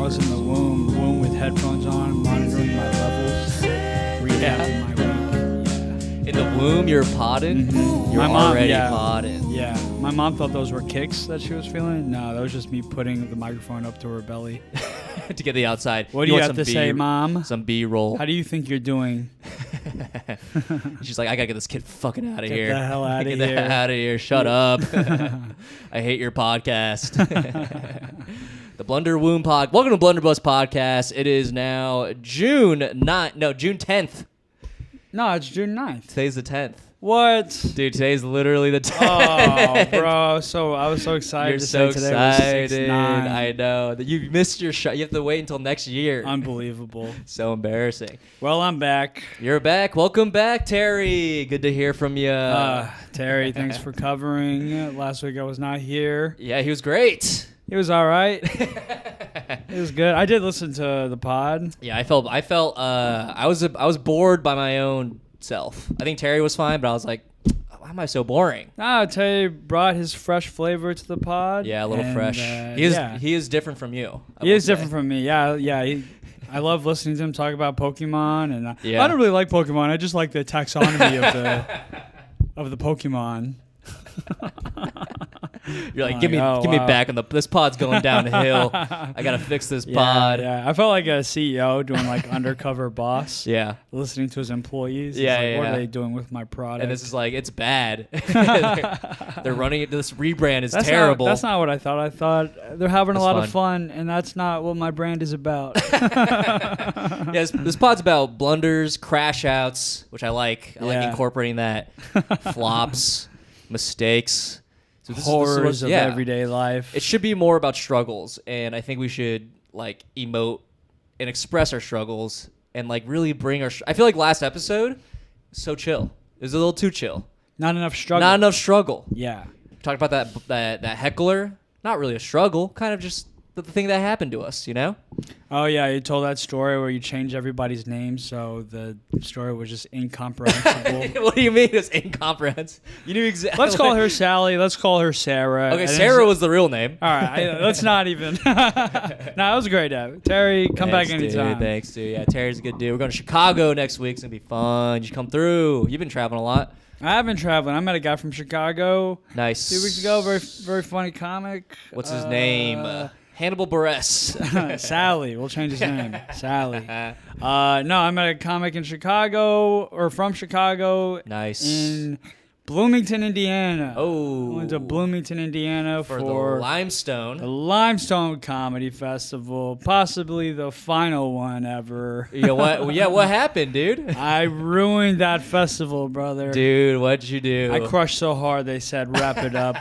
I was in the womb with headphones on, monitoring my levels, recapping my week. In the womb, you're podding? Mm-hmm. You're already podding. Yeah. My mom thought those were kicks that she was feeling. No, that was just me putting the microphone up to her belly. To get the outside. What do you have to say, Mom? Some B-roll. How do you think you're doing? She's like, I gotta get this kid fucking out of here. Get the hell out of here. Get the hell out of here. Shut up. I hate your podcast. The Blunder Womb Pod. Welcome to Blunder Bus Podcast. It is now June 10th. No, it's June 9th. Today's the 10th. What? Dude, today's literally the 10th. Oh, bro. So I was so excited You're to so say today excited. was 6/9. I know. You missed your shot. You have to wait until next year. Unbelievable. So embarrassing. Well, I'm back. You're back. Welcome back, Terry. Good to hear from you. Terry, thanks for covering. Last week I was not here. Yeah, he was great. It was all right. It was good. I did listen to the pod. Yeah, I was bored by my own self. I think Terry was fine, but I was like, why am I so boring? Terry brought his fresh flavor to the pod. Yeah, a little fresh. He is different from you. He is different from me. Yeah. I love listening to him talk about Pokemon, and I don't really like Pokemon. I just like the taxonomy of the Pokemon. You're like, give me back on this pod's going downhill. I gotta fix this pod. Yeah, I felt like a CEO doing like undercover boss. Yeah, listening to his employees. Yeah, what are they doing with my product? And this is like, it's bad. they're running it. This rebrand is terrible. That's not what I thought. I thought they're having a lot of fun, and that's not what my brand is about. Yes, this pod's about blunders, crash outs, which I like. I like incorporating that. Flops, mistakes. So horrors of everyday life. It should be more about struggles, and I think we should like emote and express our struggles and like really bring our. I feel like last episode so chill. It was a little too chill. Not enough struggle. Yeah. Talked about that heckler. Not really a struggle. Kind of just the thing that happened to us. You know. Oh yeah, you told that story where you changed everybody's name, so the story was just incomprehensible. What do you mean it's incomprehensible? You knew exactly. Let's call her Sally. Let's call her Sarah. Okay, Sarah was the real name. All right, let's not even. No, it was a great day. Terry, come back anytime. Thanks, dude. Yeah, Terry's a good dude. We're going to Chicago next week. It's gonna be fun. You should come through. You've been traveling a lot. I have been traveling. I met a guy from Chicago. Nice. 2 weeks ago. Very, very funny comic. What's his name? Hannibal Buress. Sally. We'll change his name. Sally. No, I met a comic in Chicago, or from Chicago. Nice. In Bloomington, Indiana. Oh. I went to Bloomington, Indiana for the Limestone. The Limestone Comedy Festival. Possibly the final one ever. What happened, dude? I ruined that festival, brother. Dude, what'd you do? I crushed so hard they said, wrap it up.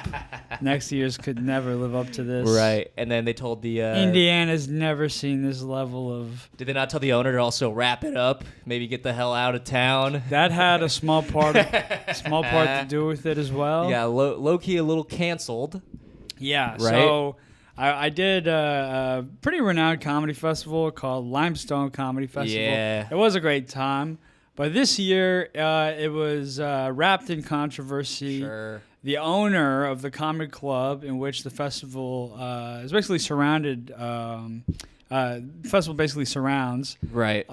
Next year's could never live up to this. Right. And then they told the... Indiana's never seen this level of... Did they not tell the owner to also wrap it up? Maybe get the hell out of town? That had a small part to do with it as well. Yeah, low-key a little canceled. Yeah. Right? So I did a pretty renowned comedy festival called Limestone Comedy Festival. Yeah. It was a great time. But this year, it was wrapped in controversy. Sure. The owner of the comedy club in which the festival is basically surrounded. Festival basically surrounds. Right.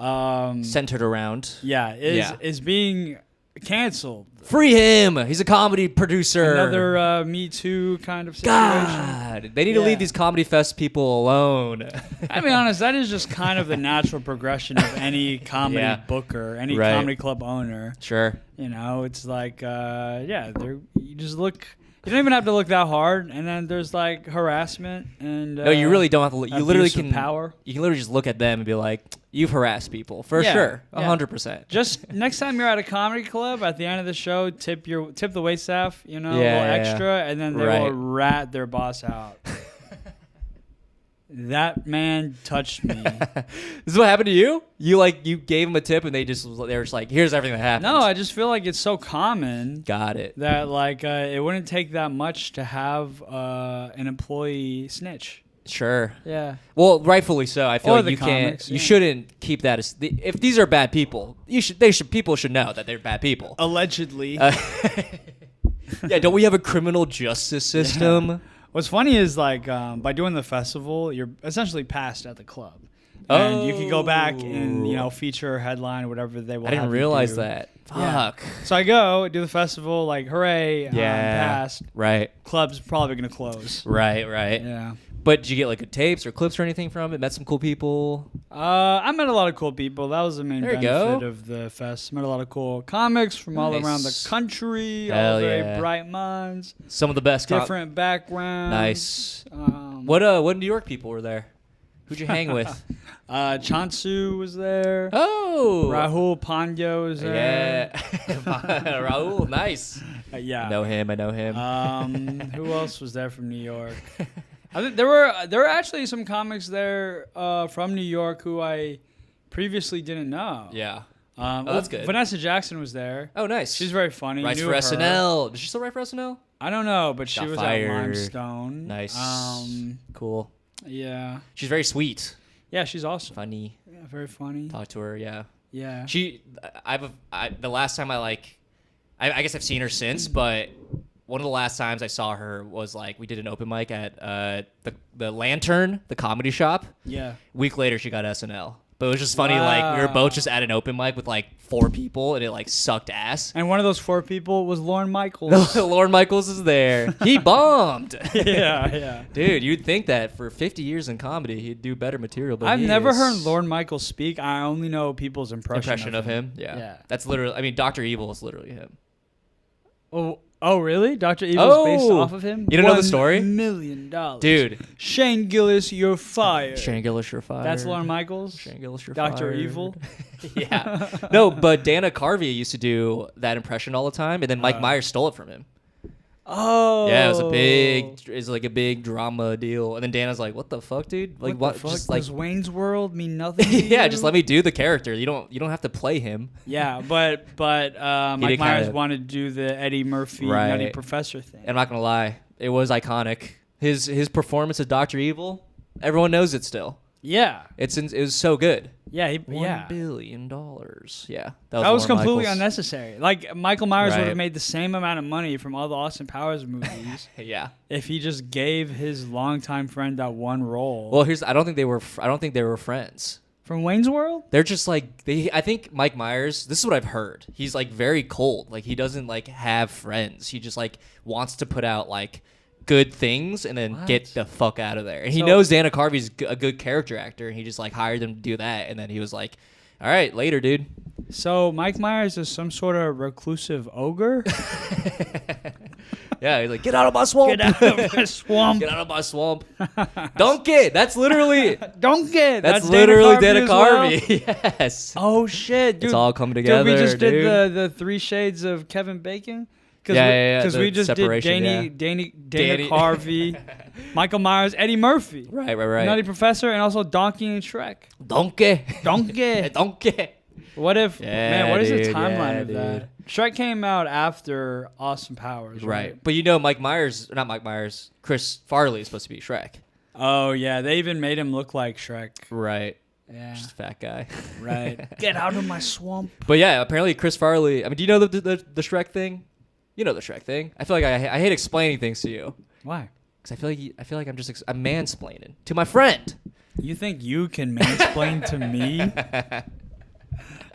Centered around. Yeah. Is being canceled. Free him. He's a comedy producer. Another Me Too kind of situation. God. They need to leave these comedy fest people alone. To be honest, that is just kind of the natural progression of any comedy booker, any comedy club owner. Sure. You know, it's like, you just look. You don't even have to look that hard, and then there's like harassment and. No, you really don't have to look. You literally can. Power. You can literally just look at them and be like, "You've harassed people for sure, 100%." Just next time you're at a comedy club, at the end of the show, tip the waitstaff, a little extra, and then they will rat their boss out. That man touched me. This is what happened to you? You gave him a tip and they were just like, here's everything that happened. No, I just feel like it's so common. Got it. That it wouldn't take that much to have an employee snitch. Sure. Yeah. Well, rightfully so. I feel like you comics, can't. You shouldn't keep that as if these are bad people. People should know that they're bad people. Allegedly. Yeah. Don't we have a criminal justice system? What's funny is like by doing the festival, you're essentially passed at the club. And you can go back and, feature a headline or whatever they want. I didn't realize that. Fuck. Yeah. So I go, do the festival, like, hooray, passed. Right. Club's probably going to close. Right. Yeah. But did you get, like, good tapes or clips or anything from it? Met some cool people? I met a lot of cool people. That was the main benefit of the fest. Met a lot of cool comics from all around the country. Hell all very bright minds. Some of the best. Different backgrounds. Nice. What New York people were there? Who'd you hang with? Chansu was there. Oh. Rahul Pandya was there. Yeah. Rahul, nice. Yeah. I know him. Who else was there from New York? I think there were actually some comics there from New York who I previously didn't know. Yeah. That's good. Vanessa Jackson was there. Oh, nice. She's very funny. Writes for SNL. Does she still write for SNL? I don't know, but she was fired. at Limestone. Nice. Cool. Yeah. She's very sweet. Yeah, she's awesome. Funny. Yeah, very funny. Talk to her, yeah. Yeah. The last time I guess I've seen her since, but one of the last times I saw her was like we did an open mic at the Lantern, the comedy shop. Yeah. A week later, she got SNL. But it was just funny, like we were both just at an open mic with like 4 people, and it like sucked ass. And one of those 4 people was Lorne Michaels. Lorne Michaels is there. He bombed. Yeah. Dude, you'd think that for 50 years in comedy, he'd do better material. But I've never heard Lorne Michaels speak. I only know people's impression of him. Yeah. That's literally. I mean, Dr. Evil is literally him. Oh, really? Dr. Evil's based off of him? You don't know the story? $1 million. Dude. Shane Gillis, you're fired. Shane Gillis, you're fired. That's Lorne Michaels? Shane Gillis, you're Dr. fired. Evil? Yeah. No, but Dana Carvey used to do that impression all the time, and then Mike Myers stole it from him. Oh. Yeah, it was like a big drama deal. And then Dana's like, "What the fuck, dude? Like what? Fuck? Just like Does Wayne's World mean nothing to yeah, you? just let me do the character. You don't have to play him." Yeah, but Mike Myers wanted to do the Eddie Murphy Nutty Professor thing. And I'm not gonna lie, it was iconic. His performance as Dr. Evil, everyone knows it still. Yeah, it was so good. Yeah, $1 billion. Yeah, that was completely unnecessary. Like Michael Myers would have made the same amount of money from all the Austin Powers movies. Yeah, if he just gave his longtime friend that one role. Well, I don't think they were friends. From Wayne's World? They're just like I think Mike Myers. This is what I've heard. He's like very cold. Like he doesn't like have friends. He just like wants to put out like good things and then get the fuck out of there. And he knows Dana Carvey's a good character actor, and he just like hired him to do that. And then he was like, "All right, later, dude." So Mike Myers is some sort of reclusive ogre. Yeah, he's like, "Get out of my swamp! Get out of my swamp! Get out of my swamp!" Donkey. That's literally Donkey. That's literally Dana Carvey. Well? Yes. Oh shit, dude! It's all coming together. Dude, we just did the 3 Shades of Kevin Bacon. Because we just did Dana Carvey, Michael Myers, Eddie Murphy. Right. Nutty Professor, and also Donkey and Shrek. Donkey. What if, what is the timeline of that? Shrek came out after Austin Powers, right? But Chris Farley is supposed to be Shrek. Oh, yeah. They even made him look like Shrek. Right. Yeah. Just a fat guy. Right. Get out of my swamp. But yeah, apparently Chris Farley, I mean, do you know the Shrek thing? You know the Shrek thing. I feel like I hate explaining things to you. Why? Because I feel like I'm mansplaining to my friend. You think you can mansplain to me?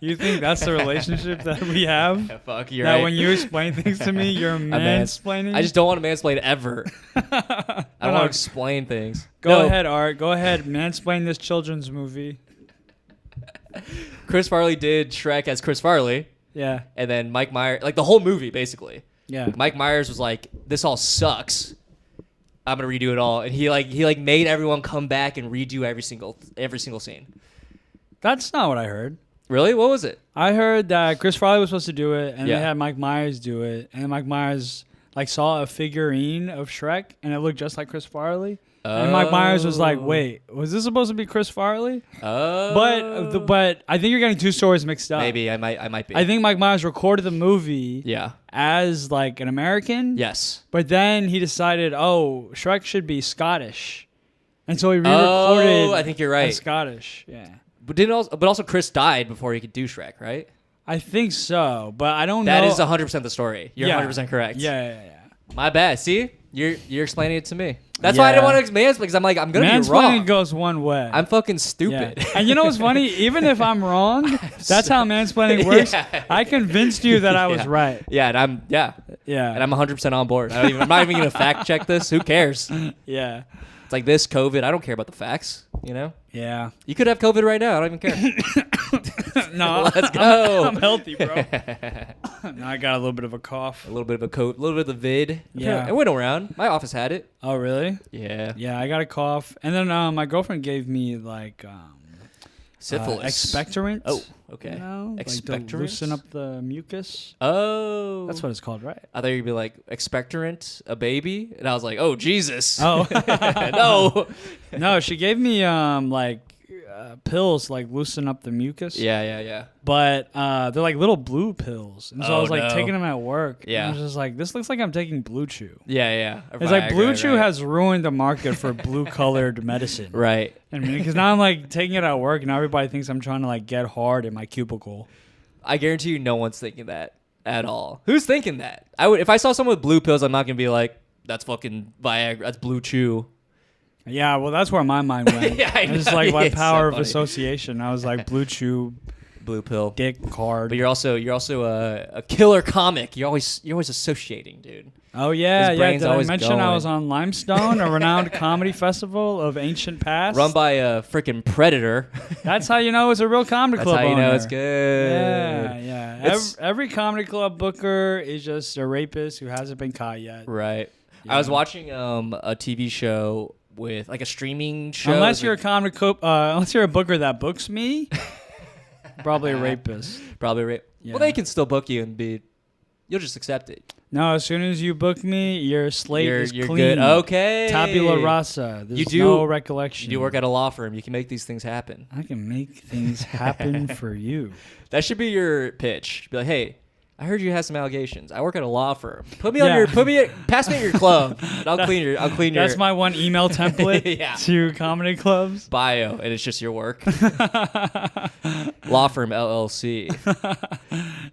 You think that's the relationship that we have? Yeah, fuck, you're that right. when you explain things to me, you're mansplaining? I just don't want to mansplain ever. I don't want to explain things. Go ahead, Art. Go ahead. Mansplain this children's movie. Chris Farley did Shrek as Chris Farley. Yeah. And then Mike Myers, like the whole movie, basically. Yeah. Mike Myers was like, "This all sucks. I'm gonna redo it all," and he made everyone come back and redo every single scene. That's not what I heard. Really? What was it? I heard that Chris Farley was supposed to do it, and they had Mike Myers do it, and Mike Myers saw a figurine of Shrek, and it looked just like Chris Farley. And Mike Myers was like, "Wait, was this supposed to be Chris Farley?" Oh. But I think you're getting 2 stories mixed up. Maybe I might be. I think Mike Myers recorded the movie. Yeah. As like an American. Yes. But then he decided, Shrek should be Scottish, and so he re-recorded. I think you're right. Scottish. Yeah. But also Chris died before he could do Shrek, right? I think so, but I don't know. That is 100% the story. You're 100% correct. Yeah. My bad. See, you're explaining it to me. That's why I didn't want to mansplain, because I'm like, I'm going to be wrong. Mansplaining goes one way. I'm fucking stupid. Yeah. And you know what's funny? Even if I'm wrong, that's how mansplaining works. Yeah. I convinced you that I was right. Yeah, and I'm 100% on board. I'm not even going to fact check this. Who cares? Yeah. It's like this COVID. I don't care about the facts, you know? Yeah. You could have COVID right now. I don't even care. No, let's go. I'm healthy, bro. Now I got a little bit of a cough. A little bit of a coat, a little bit of the vid. Yeah. It went around. My office had it. Oh, really? Yeah. Yeah, I got a cough. And then my girlfriend gave me like syphilis. Expectorant. Oh, okay. You know? Expectorant? Like to loosen up the mucus. Oh. That's what it's called, right? I thought you'd be like, expectorant, a baby? And I was like, oh, Jesus. Oh. No. No, she gave me pills like loosen up the mucus. Yeah. But they're like little blue pills, and so I was like no. taking them at work. Yeah. And I was just like, this looks like I'm taking Blue Chew. Yeah. It's like Blue Chew right. has ruined the market for blue colored medicine. Right. I mean, because now I'm like taking it at work, and now everybody thinks I'm trying to like get hard in my cubicle. I guarantee you, no one's thinking that at all. Who's thinking that? I would, if I saw someone with blue pills, I'm not gonna be like, that's fucking Viagra. That's Blue Chew. Yeah, well, that's where my mind went. Yeah, I It's know. like my It's so power of funny. association. I was like Blue Chew, Blue pill. dick card. But you're also a killer comic. You're always associating, dude. Oh yeah, His yeah. brain's Did I always mention going. I was on Limestone, a renowned comedy festival of ancient past? Run by a freaking predator. That's how you know it's a real comedy That's club how you know owner. it's good. Yeah. It's- Every comedy club booker is just a rapist who hasn't been caught yet. Right. Yeah. I was watching a TV show with like a streaming show. Unless you're a comedy club, unless you're a booker that books me, probably a rapist. probably rape. Yeah. Well, they can still book you and you'll just accept it. No, as soon as you book me, your slate is You're clean. good. Okay. Tabula rasa. There's no recollection. You do work at a law firm. You can make these things happen. I can make things happen for you. That should be your pitch. Be like, hey, I heard you had some allegations. I work at a law firm. Pass me at your club. And I'll clean your That's my one email template Yeah. to comedy clubs. bio, and it's just your work. Law firm LLC.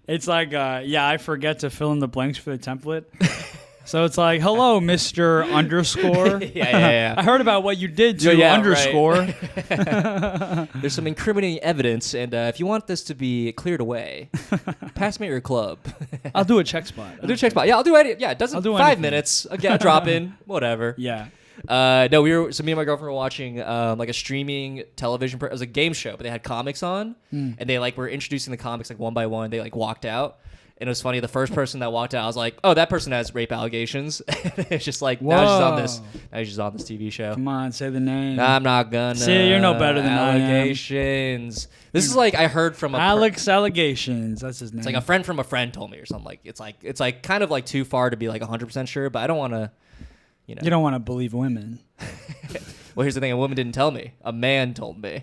It's like, I forget to fill in the blanks for the template. So it's like, hello, Mr. Underscore. Yeah. I heard about what you did to Yeah, underscore. Right. There's some incriminating evidence, and if you want this to be cleared away, pass me at your club. I'll do a check spot. I'll do a check spot. Yeah, I'll do any. Yeah, it doesn't. I'll do 5 anything. minutes. Again, drop in. Whatever. Yeah. No, me and my girlfriend were watching like a streaming television. It was a game show, but they had comics on, and they like were introducing the comics like one by one. They like walked out, and it was funny. The first person that walked out, I was like, "Oh, that person has rape allegations." It's just like now she's on this. Now she's on this TV show. Come on, say the name. Nah, I'm not gonna. See, you're no better than I am. allegations. This is like I heard from Alex Allegations. That's his name. It's like a friend from a friend told me or something. Like it's like kind of like too far to be like 100% sure, but I don't want to. You know. You don't want to believe women. Well, here's the thing: a woman didn't tell me. A man told me.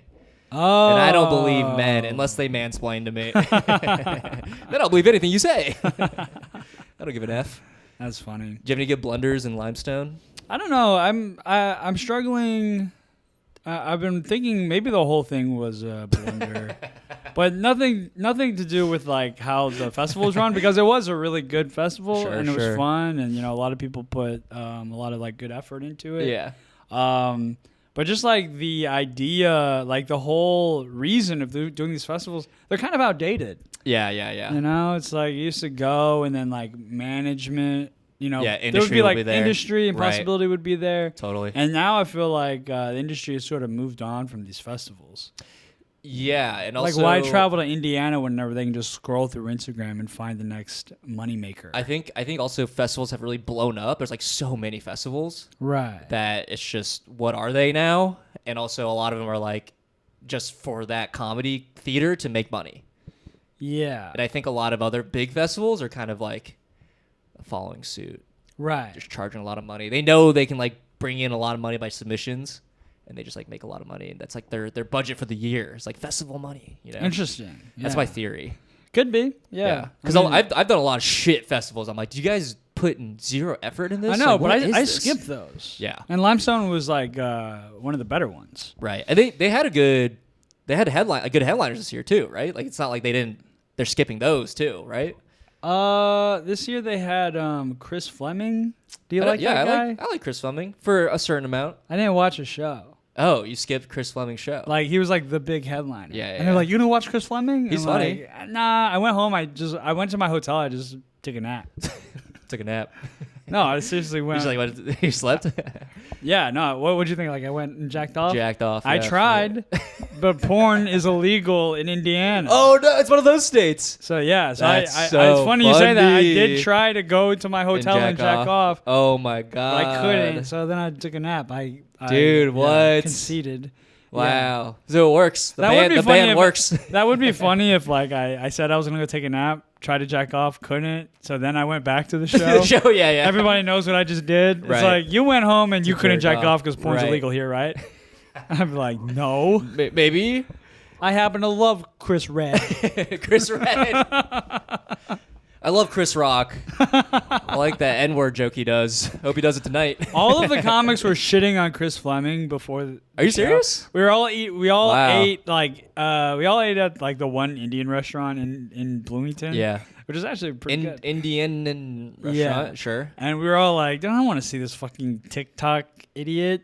Oh. And I don't believe men unless they mansplain to me. Then I'll believe anything you say. I don't give an F. That's funny. Do you have any good blunders in Limestone? I don't know. I'm struggling. I've been thinking maybe the whole thing was a blunder, but nothing to do with like how the festival was run, because it was a really good festival and it was fun, and a lot of people put a lot of like good effort into it. Yeah. But just like the idea, like the whole reason of doing these festivals, they're kind of outdated. Yeah. It's like you used to go and then like management. Industry there would be like be there. industry and Right. possibility would be there. Totally. And now I feel like the industry has sort of moved on from these festivals. Yeah, and also Like, why travel to Indiana whenever they can just scroll through Instagram and find the next moneymaker? I think also festivals have really blown up. There's like so many festivals. Right. That it's just, what are they now? And also a lot of them are like just for that comedy theater to make money. Yeah. And I think a lot of other big festivals are kind of like following suit. Right. Just charging a lot of money. They know they can like bring in a lot of money by submissions, and they just like make a lot of money, and that's like their budget for the year. It's like festival money, Interesting. That's my theory. Could be. Yeah. Because I've done a lot of shit festivals. I'm like, do you guys put in zero effort in this? I know, Like, but what is I this? skipped those. Yeah. And Limestone was like one of the better ones. Right. And they had good headliners this year too, right? Like it's not like they're skipping those too, right? This year they had Chris Fleming. Do you like that guy? I like Chris Fleming for a certain amount. I didn't watch a show. Oh, you skipped Chris Fleming's show. Like he was like the big headliner. Yeah. And they're like, "You gonna watch Chris Fleming?" He's funny. Like, nah, I went home. I went to my hotel. I just took a nap. Took a nap. No, I seriously went. You slept? Yeah, no. What would you think? Like I went and jacked off? Jacked off. I tried, but porn is illegal in Indiana. Oh no, it's one of those states. So yeah, so That's it's so funny you say that. I funny. did try to go to my hotel and jack off. Oh my god. But I couldn't. So then I took a nap. Dude, what? Conceded. Wow. Yeah. So it works. The band works. That would be funny if like I said I was gonna go take a nap, try to jack off, couldn't. So then I went back to the show. The show, yeah. Everybody knows what I just did. Right. It's like you went home and you couldn't jack off because porn's Right. illegal here, right? I'm like, no. Maybe. I happen to love Chris Red. Chris Red. I love Chris Rock. I like that N-word joke he does. Hope he does it tonight. All of the comics were shitting on Chris Fleming before. Are you serious? We all Wow. ate at like the one Indian restaurant in Bloomington. Yeah. Which is actually pretty good. Indian restaurant, Yeah. sure. And we were all like, I don't want to see this fucking TikTok idiot,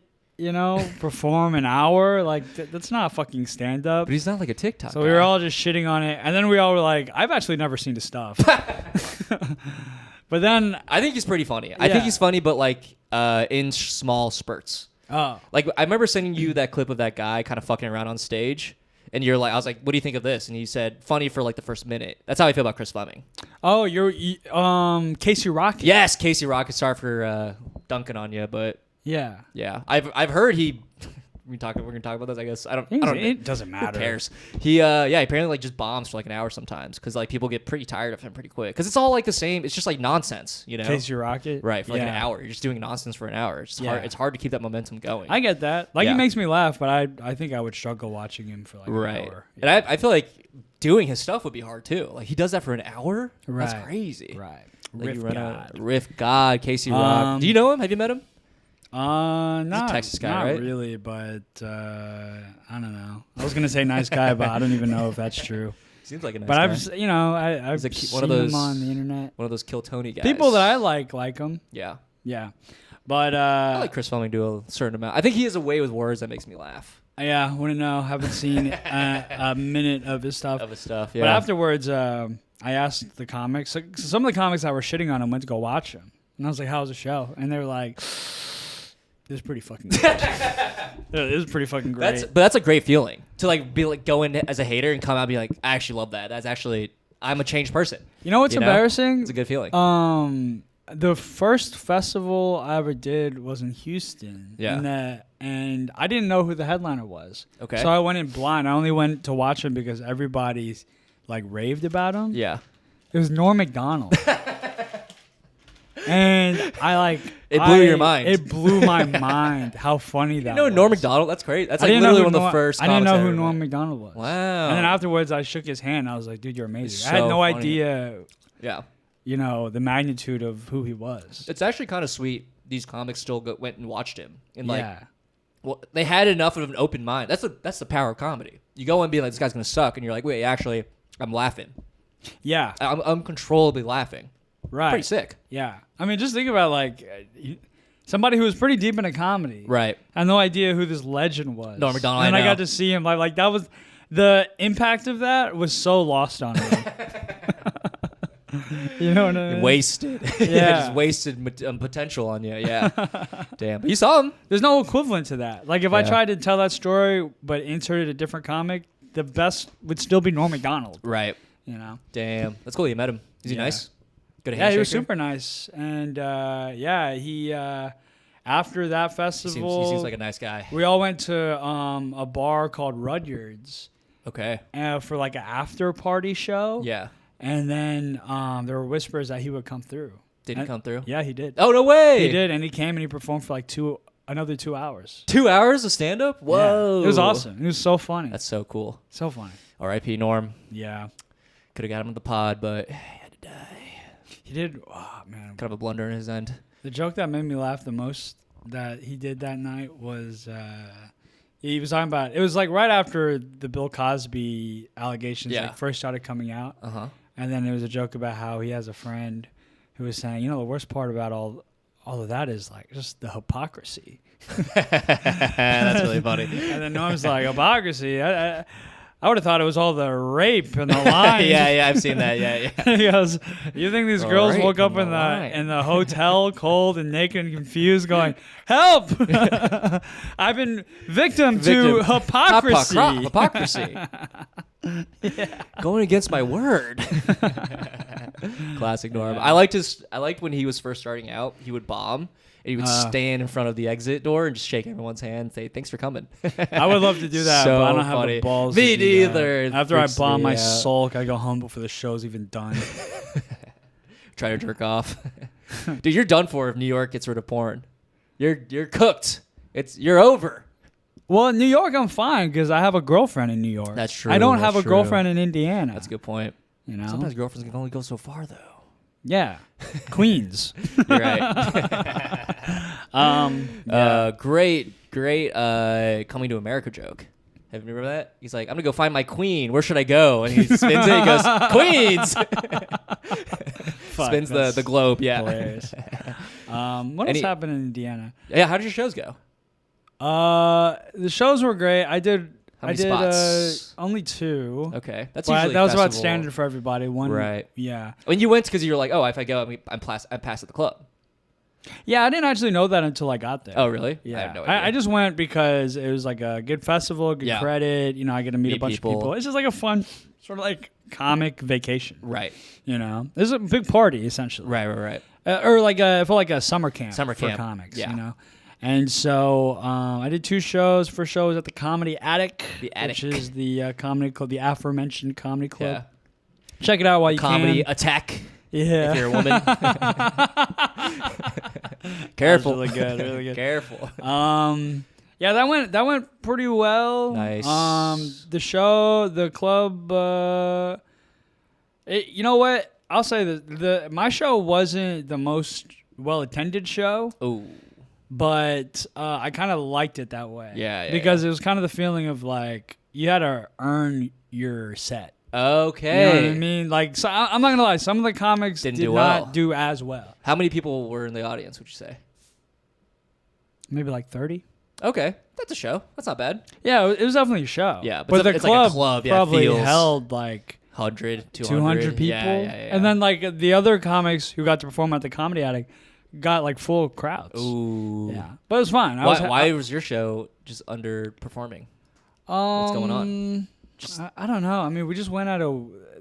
perform an hour. Like, that's not fucking stand up. But he's not like a TikTok So guy. we were all just shitting on it. And then we all were like, I've actually never seen his stuff. But then. I think he's pretty funny. I think he's funny, but like in small spurts. Oh. Like, I remember sending you that clip of that guy kind of fucking around on stage. And you're like, I was like, what do you think of this? And you said, funny for like the first minute. That's how I feel about Chris Fleming. Oh, you're Casey Rocket. Yes, Casey Rocket. Sorry for dunking on you, but Yeah. I've heard he. We're gonna talk about this. I guess I don't. It doesn't matter. Who cares? He apparently like just bombs for like an hour sometimes because like people get pretty tired of him pretty quick because it's all like the same. It's just like nonsense, Casey Rocket. Right, for like an hour. You're just doing nonsense for an hour. It's hard. It's hard to keep that momentum going. I get that. Like he makes me laugh, but I think I would struggle watching him for like an hour. And I feel like doing his stuff would be hard too. Like he does that for an hour. Right. That's crazy. Right. Like Riff God, Casey Rock. Do you know him? Have you met him? Not a Texas guy, not right? really, but I don't know. I was gonna say nice guy, but I don't even know if that's true. Seems like a nice but guy. I've seen one of those him on the internet. One of those Kill Tony guys. People that I like him. Yeah. But I like Chris Fleming do a certain amount. I think he has a way with words that makes me laugh. Yeah, wouldn't know. Haven't seen a minute of his stuff. Yeah. But afterwards, I asked the comics. So some of the comics that were shitting on him went to go watch him, and I was like, "How's the show?" And they were like, "It was pretty fucking good." It was pretty fucking great. But that's a great feeling to like be like go in as a hater and come out and be like, I actually love that. That's actually I'm a changed person. You know what's embarrassing? It's a good feeling. The first festival I ever did was in Houston. Yeah. And I didn't know who the headliner was. Okay. So I went in blind. I only went to watch him because everybody's like raved about him. Yeah. It was Norm Macdonald. And it blew your mind. It blew my mind how funny that was. Norm Macdonald? That's great. That's like literally one of the first. I didn't know who Norm Macdonald was. Wow. And then afterwards, I shook his hand. I was like, dude, you're amazing. I had no idea. Yeah. The magnitude of who he was. It's actually kind of sweet. These comics still went and watched him. And well, they had enough of an open mind. That's the power of comedy. You go and be like, this guy's going to suck. And you're like, wait, actually, I'm laughing. Yeah. I'm uncontrollably laughing. Right. Pretty sick. Yeah. I mean, just think about somebody who was pretty deep into comedy. Right. I had no idea who this legend was. Norm Macdonald. And I got to see him live. Like that was the impact of that was so lost on me. You know what I mean? Wasted. Yeah. Just wasted potential on you. Yeah. Damn. But you saw him. There's no equivalent to that. Like if I tried to tell that story but inserted a different comic, the best would still be Norm Macdonald. Right. Damn. That's cool. You met him. Is he nice? Good he was super nice. And he after that festival, he seems like a nice guy. We all went to a bar called Rudyard's. Okay. For like an after party show. Yeah. And then there were whispers that he would come through. Did he come through? Yeah, he did. Oh, no way. He did, and he came and he performed for like another 2 hours. 2 hours of stand-up? Whoa. Yeah. It was awesome. It was so funny. That's so cool. So funny. R.I.P. Norm. Yeah. Could have got him on the pod, but he had to die. He did. Oh, man. Kind of a blunder in his end. The joke that made me laugh the most that he did that night was he was talking about, it was like right after the Bill Cosby allegations first started coming out. Uh-huh. And then there was a joke about how he has a friend who was saying, the worst part about all of that is like just the hypocrisy. That's really funny. And then Norm's like, hypocrisy? I would have thought it was all the rape and the lines. yeah, I've seen that. Yeah. He goes, you think these girls woke up in the hotel cold and naked and confused going, help! I've been victim to hypocrisy. Hypocrisy. Going against my word. Classic Norm. I liked when he was first starting out, he would bomb. And he would stand in front of the exit door and just shake everyone's hand and say, thanks for coming. I would love to do that, but I don't have the balls. Me neither. After I bomb my sulk, I go home before the show's even done. Try to jerk off. Dude, you're done for if New York gets rid of porn. You're cooked. You're over. Well, in New York, I'm fine because I have a girlfriend in New York. That's true. I don't have a girlfriend in Indiana. That's a good point. Sometimes girlfriends can only go so far, though. Yeah. Queens. You're right. Great Coming to America joke. Have you remember that? He's like, I'm gonna go find my queen. Where should I go? And he spins it. He goes, Queens. Spins the globe. Yeah. Hilarious. What else happened in Indiana? Yeah. How did your shows go? The shows were great. I did spots? Only 2. Okay, that's usually that was festival. about standard for everybody. One, right? Yeah. When you went because you were like, oh, if I go, I'm past at the club. Yeah, I didn't actually know that until I got there. Oh, really? Yeah, I have no idea. I just went because it was like a good festival, good credit. I get to meet a bunch of people. It's just like a fun sort of like comic vacation. Right. This is a big party essentially. Right. Or like for like a summer camp. For comics. Yeah. And so I did 2 shows. First show was at the Comedy Attic. The Attic. Which is the comedy club, the aforementioned comedy club. Yeah. Check it out while you Comedy can. Attack. Yeah. If you're a woman. Careful. Really good. Really good. Careful. Yeah, that went pretty well. Nice. The club. You know what? I'll say that my show wasn't the most well attended show. Oh. But I kind of liked it that way. Yeah. Because it was kind of the feeling of like you had to earn your set. Okay. You know what I mean? Like, so I'm not gonna lie. Some of the comics did not do as well. How many people were in the audience? Would you say? Maybe like 30. Okay, that's a show. That's not bad. Yeah, it was definitely a show. Yeah, but the it's club, like a club. Yeah, probably held like 100, 200 people. Yeah. And then like the other comics who got to perform at the Comedy Attic got like full crowds. Ooh. Yeah, but it was fine. Why was your show just underperforming? What's going on? I don't know. I mean, we just went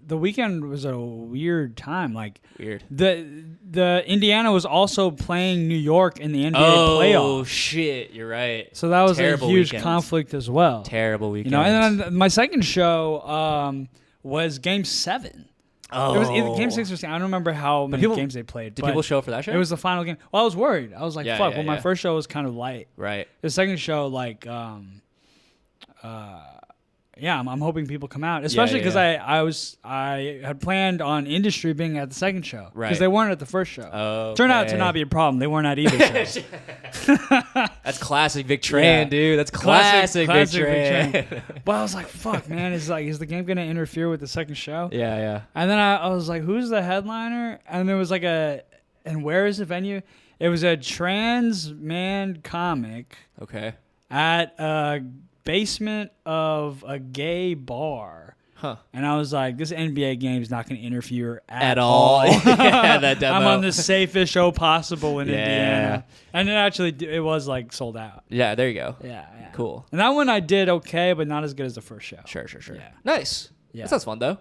the weekend was a weird time. Like weird. The Indiana was also playing New York in the NBA playoffs. Oh shit, you're right. So that was Terrible a huge weekend. conflict as well. Terrible weekend. And then my second show was Game 7. Oh. It was either Game 6 or 7. I don't remember how many games they played. Did people show up for that show? It was the final game. Well, I was worried. I was like, fuck. My first show was kind of light. Right. The second show, like, yeah, I'm hoping people come out, especially because I had planned on Industry being at the second show because they weren't at the first show. Okay. Turned out to not be a problem. They weren't at either show. That's classic Vic Tran, dude. That's classic Vic Tran. But I was like, fuck, man, is the game gonna interfere with the second show? Yeah. And then I was like, who's the headliner? And there was like and where is the venue? It was a trans man comic. Okay. At a basement of a gay bar. Huh. And I was like, this NBA game is not going to interfere at all. Yeah, that demo. I'm on the safest show possible in Indiana. And it was like sold out. Yeah, there you go. Yeah. Cool. And that one I did okay, but not as good as the first show. Sure. Yeah. Nice. Yeah. That sounds fun, though.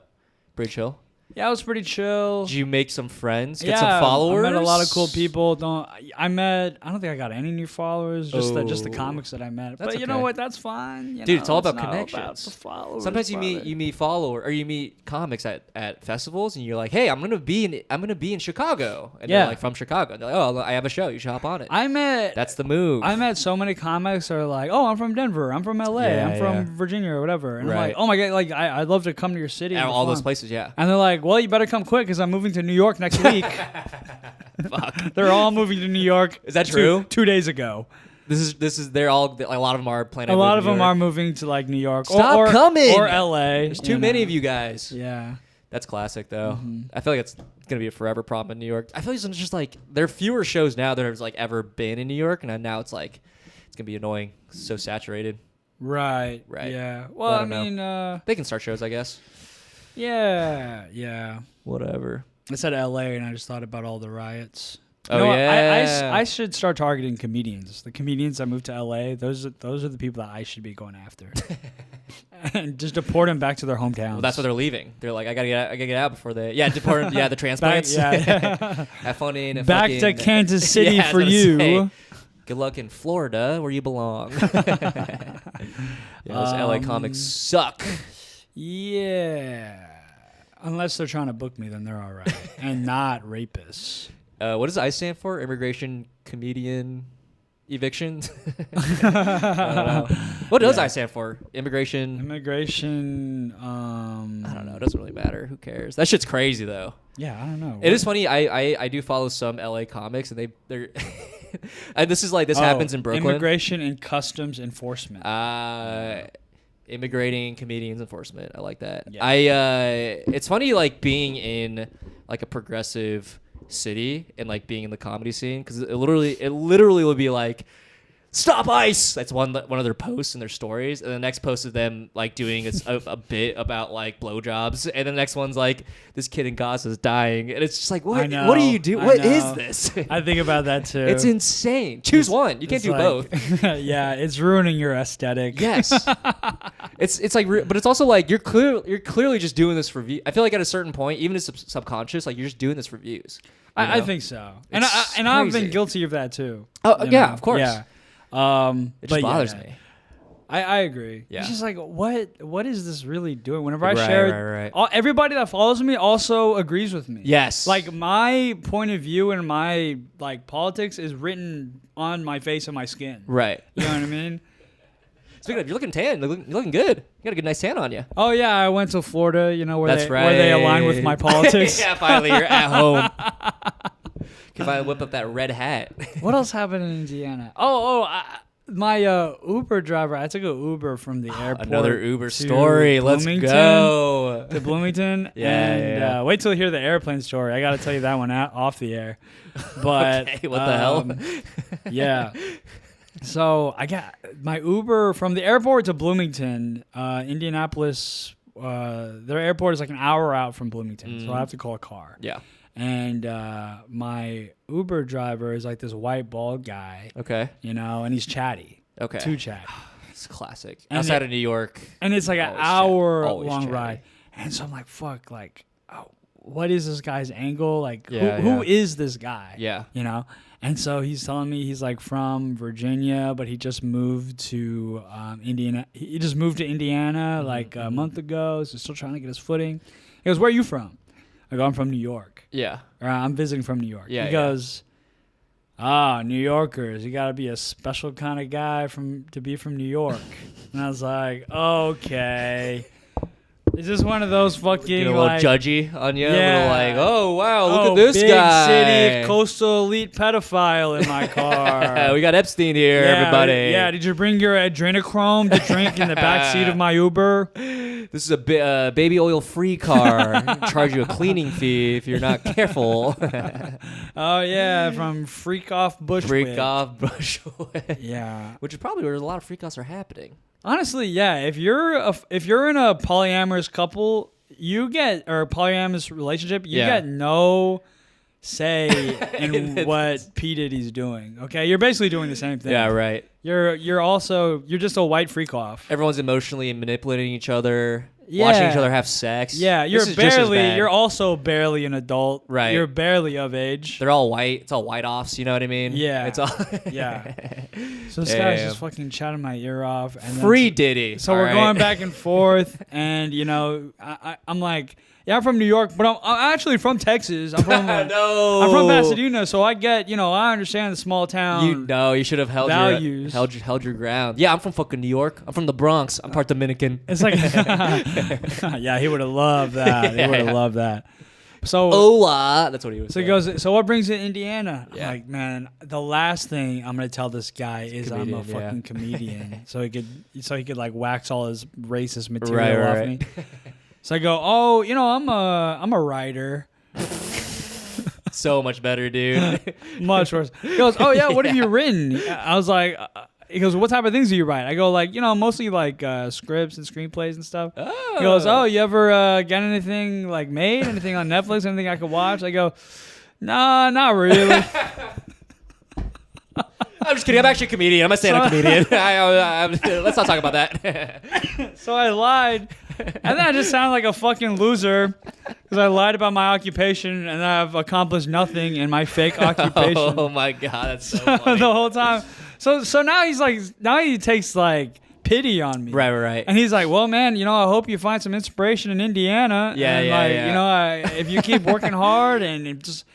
Pretty chill. Yeah, it was pretty chill. Did you make some friends? Get some followers? I met a lot of cool people. I don't think I got any new followers. Just the comics that I met. But you know what? That's fine. Dude, it's all about connections. About the followers, sometimes you meet followers or you meet comics at festivals, and you're like, hey, I'm gonna be in Chicago, and they're like from Chicago. And they're like, oh, I have a show. You should hop on it. That's the move. I met so many comics that are like, oh, I'm from Denver. I'm from LA. I'm from Virginia or whatever. And I'm like, oh my god, like I'd love to come to your city. And all those places, yeah. And they're like, well, you better come quick because I'm moving to New York next week. Fuck. They're all moving to New York. Is that true? 2 days ago. This is they're all a lot of them are planning. A lot of them are moving to like New York. Stop coming. Or LA. There's too many of you guys. Yeah. That's classic, though. I feel like it's gonna be a forever problem in New York. I feel like it's just like there are fewer shows now than there's like ever been in New York, and now it's like it's gonna be annoying. It's so saturated. Right. Yeah. Well, I mean, they can start shows, I guess. Yeah. Whatever. I said L.A. and I just thought about all the riots. I should start targeting comedians. The comedians that moved to L.A. Those are the people that I should be going after, and just deport them back to their hometowns. Well, that's what they're leaving. They're like, I gotta get out before they deport them. Yeah, the transplants. Have fun in back to Kansas City for you. Say, good luck in Florida where you belong. Those LA comics suck. Yeah. Unless they're trying to book me, then they're all right. And not rapists. What does ICE stand for? Immigration, Comedian, Eviction? I don't know. What does ICE stand for? Immigration? I don't know. It doesn't really matter. Who cares? That shit's crazy, though. Yeah, I don't know. It is funny. I do follow some LA comics, and they're... and this happens in Brooklyn. Immigration and Customs Enforcement. Immigrating comedians enforcement. I like that. Yeah. It's funny like being in like a progressive city and like being in the comedy scene because it literally will be like stop ICE. That's one of their posts in their stories, and the next post is them like doing a bit about like blowjobs, and the next one's like this kid in Gaza is dying, and it's just like what do you do? What is this? I think about that too. It's insane. Choose one. You can't do both. Yeah, it's ruining your aesthetic. Yes. It's like, but it's also like you're clearly just doing this for views. I feel like at a certain point, even if it's subconscious, like you're just doing this for views. I think so, and I've been guilty of that too. Oh yeah, of course. Yeah. It just bothers me. I agree. Yeah. It's just like what is this really doing? Whenever I share it, everybody that follows me also agrees with me. Yes. Like my point of view and my like politics is written on my face and my skin. Right. You know what I mean? Speaking of, you're looking tan. You're looking good. You got a good nice tan on you. Oh yeah, I went to Florida. You know where they align with my politics. Yeah, finally you're at home. Can I whip up that red hat? What else happened in Indiana? My Uber driver. I took an Uber from the airport. Another Uber story. Let's go to Bloomington. Yeah. Wait till you hear the airplane story. I got to tell you that one off the air. But okay, what the hell? Yeah. So I got my Uber from the airport to Bloomington, Indianapolis. Their airport is like an hour out from Bloomington, so I have to call a car. Yeah. And my Uber driver is like this white bald guy. Okay. You know, and he's chatty. Okay. Too chatty. It's classic. Outside of New York. And it's like an hour-long ride. And so I'm like, fuck, like, what is this guy's angle? Like, who is this guy? Yeah. You know? And so he's telling me he's like from Virginia, but he just moved to Indiana. He just moved to Indiana like a month ago, so still trying to get his footing. He goes, "Where are you from?" I go, "I'm from New York." Yeah. Or I'm visiting from New York. Yeah. He goes, New Yorkers, you got to be a special kind of guy to be from New York. And I was like, okay. Is this one of those fucking get a little judgy on you? Yeah. A little like, oh wow, look at this big guy. City coastal elite pedophile in my car. We got Epstein here, everybody. Yeah, did you bring your adrenochrome to drink in the back seat of my Uber? This is a baby oil free car. Charge you a cleaning fee if you're not careful. Oh yeah, from Freak Off Bushwick. Freak Off Bushwick. Yeah, which is probably where a lot of freak offs are happening. Honestly, yeah. If you're in a polyamorous couple, or polyamorous relationship, you get no say in what P. Diddy's doing. Okay, you're basically doing the same thing. Yeah, right. You're just a white freak off. Everyone's emotionally manipulating each other. Watching each other have sex. Yeah, you're also barely an adult. Right. You're barely of age. They're all white. It's all white offs, you know what I mean? Yeah. It's all yeah. So this guy's just fucking chatting my ear off. And Free Diddy. So we're going back and forth, and you know, I'm like, yeah, I'm from New York, but I'm actually from Texas. I'm from I'm from Pasadena, so I understand the small town. You should have held your ground. Yeah, I'm from fucking New York. I'm from the Bronx. I'm part Dominican. It's like, yeah, he would have loved that. He would have loved that. So, hola, that's what he was. So he goes, so what brings you to Indiana? Yeah. I'm like, man, the last thing I'm gonna tell this guy is I'm a fucking comedian. so he could like wax all his racist material off me. So I go, oh, I'm a writer. So much better, dude. Much worse. He goes, oh yeah, what have you written? I was like, he goes, what type of things do you write? I go like, mostly like scripts and screenplays and stuff. Oh. He goes, oh, you ever get anything like made? Anything on Netflix? Anything I could watch? I go, nah, not really. I'm just kidding. I'm actually a comedian. I'm a stand-up comedian. Let's not talk about that. So I lied. And then I just sound like a fucking loser because I lied about my occupation and I've accomplished nothing in my fake occupation. Oh my God, that's so funny. The whole time. So now he takes like pity on me. Right. And he's like, well, man, I hope you find some inspiration in Indiana. Yeah. If you keep working hard and it just,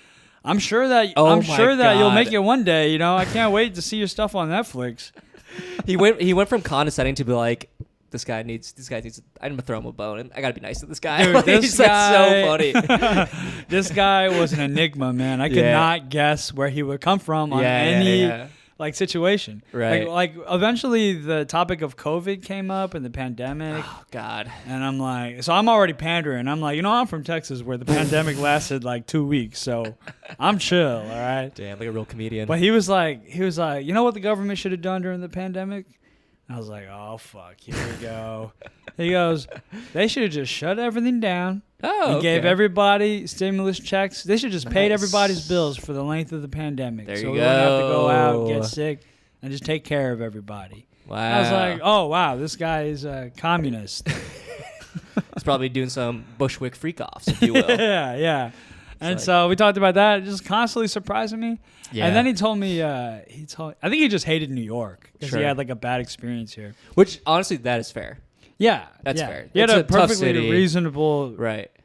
I'm sure that God. you'll make it one day. I can't wait to see your stuff on Netflix. He went from condescending to be like, This guy needs. I'm gonna throw him a bone, and I gotta be nice to this guy. Dude, That's so funny. This guy was an enigma, man. I could not guess where he would come from on any like situation. Right. Like eventually the topic of COVID came up and the pandemic. Oh God. And I'm like, so I'm already pandering. I'm like, I'm from Texas where the pandemic lasted like 2 weeks, so I'm chill. All right. Damn, like a real comedian. But he was like, you know what the government should have done during the pandemic? I was like, oh, fuck, here we go. He goes, they should have just shut everything down and gave everybody stimulus checks. They should just paid everybody's bills for the length of the pandemic. There so you we go. wouldn't have to go out, get sick, and just take care of everybody. Wow. I was like, oh, wow, this guy is a communist. He's probably doing some Bushwick freak-offs, if you will. Yeah. And so we talked about that, just constantly surprising me. Yeah. And then he told me, I think he just hated New York because he had like a bad experience here. Which, honestly, that is fair. Yeah. That's fair. He had It's a a tough perfectly city. reasonable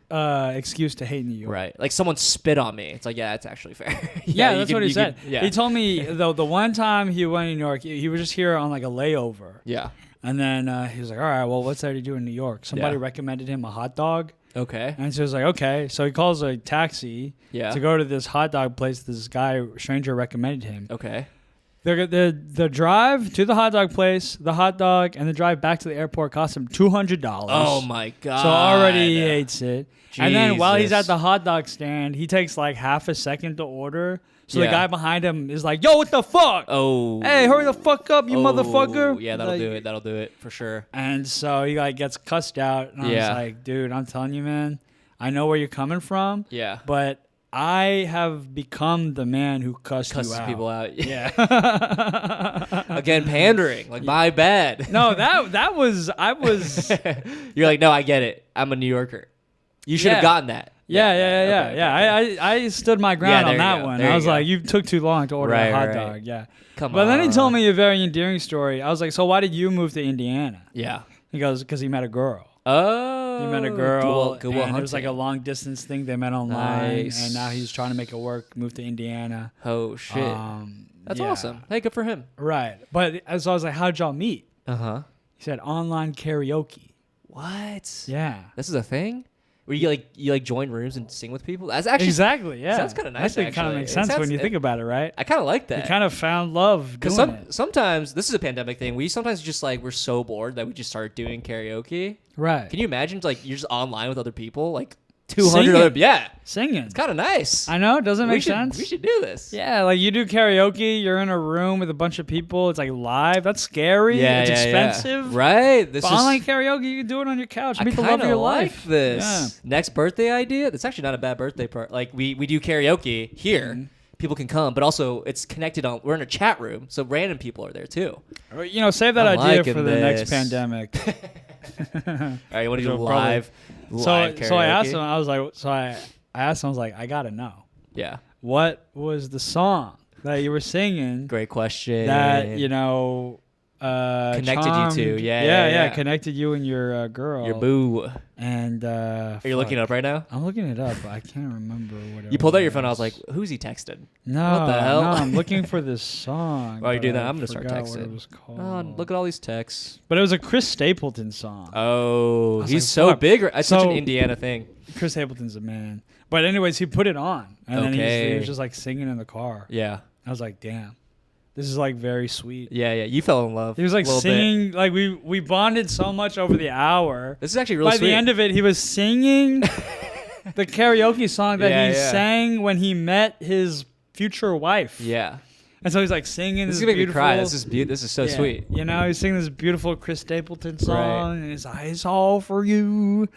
excuse to hate New York. Right. Like someone spit on me. It's like, yeah, it's actually fair. Yeah, that's what he said. Yeah. He told me, though, the one time he went to New York, he was just here on like a layover. Yeah. And then he was like, all right, well, what's there to do in New York? Somebody recommended him a hot dog. Okay. And so he was like, okay. So he calls a taxi to go to this hot dog place this stranger recommended him. Okay. The drive to the hot dog place, the hot dog, and the drive back to the airport cost him $200. Oh, my God. So already he hates it. Jesus. And then while he's at the hot dog stand, he takes like half a second to order. So the guy behind him is like, yo, what the fuck? Oh. Hey, hurry the fuck up, you motherfucker. Yeah, that'll do it. That'll do it for sure. And so he like gets cussed out. And I was like, dude, I'm telling you, man, I know where you're coming from. Yeah. But I have become the man who cusses people out. Yeah. Again, pandering. Like, my bad. No, I was. You're like, no, I get it. I'm a New Yorker. You should have gotten that. Yeah. I stood my ground on that one. I was like, you took too long to order a hot dog. Yeah. Come on. But then he told me a very endearing story. I was like, so why did you move to Indiana? Yeah. He goes, because he met a girl. Oh. He met a girl. Good and it was like a long distance thing. They met online. Nice. And now he's trying to make it work, move to Indiana. Oh, shit. That's awesome. Hey, good for him. Right. But so I was like, how'd y'all meet? Uh-huh. He said, online karaoke. What? Yeah. This is a thing? Where you join rooms and sing with people? That's actually exactly, yeah. Sounds kind of nice. That kind of makes sense when you think about it, right? I kind of like that. You kind of found love doing it. Sometimes this is a pandemic thing. We sometimes just like we're so bored that we just start doing karaoke. Right. Can you imagine like you're just online with other people, like 200 other singing. It's kind of nice. I know. Doesn't make sense. We should do this. Yeah, like you do karaoke. You're in a room with a bunch of people. It's like live. That's scary. It's expensive. Right. But online karaoke, you can do it on your couch. Meet the love of your life. This Yeah. next birthday idea. That's actually not a bad birthday part. Like we do karaoke here. Mm-hmm. People can come, but also it's connected on. We're in a chat room, so random people are there too. Save that idea for the next pandemic. All right, you want to do live karaoke? So I asked him. I asked him. I was like, I gotta know. Yeah. What was the song that you were singing? Great question. That connected you two. Yeah. Connected you and your girl. Your boo. And are you looking it up right now? I'm looking it up, but I can't remember what it You pulled was. out your phone. I was like, who's he texted? No, what the hell? No, I'm looking for this song. While you're doing that, I'm gonna start texting. texting. What it was called. Oh, look at all these texts. But it was a Chris Stapleton song. Oh, he's so big. It's such an Indiana thing. Chris Stapleton's a man. But anyways, he put it on, and then he was just like singing in the car. Yeah. I was like, damn. This is like very sweet. Yeah, you fell in love. He was like singing, like we bonded so much over the hour. This is actually really sweet. By the end of it, he was singing the karaoke song that he sang when he met his future wife. Yeah. And so he's like singing this gonna beautiful. Make me cry. This is so sweet. You know, he's singing this beautiful Chris Stapleton song, and his eyes all for you.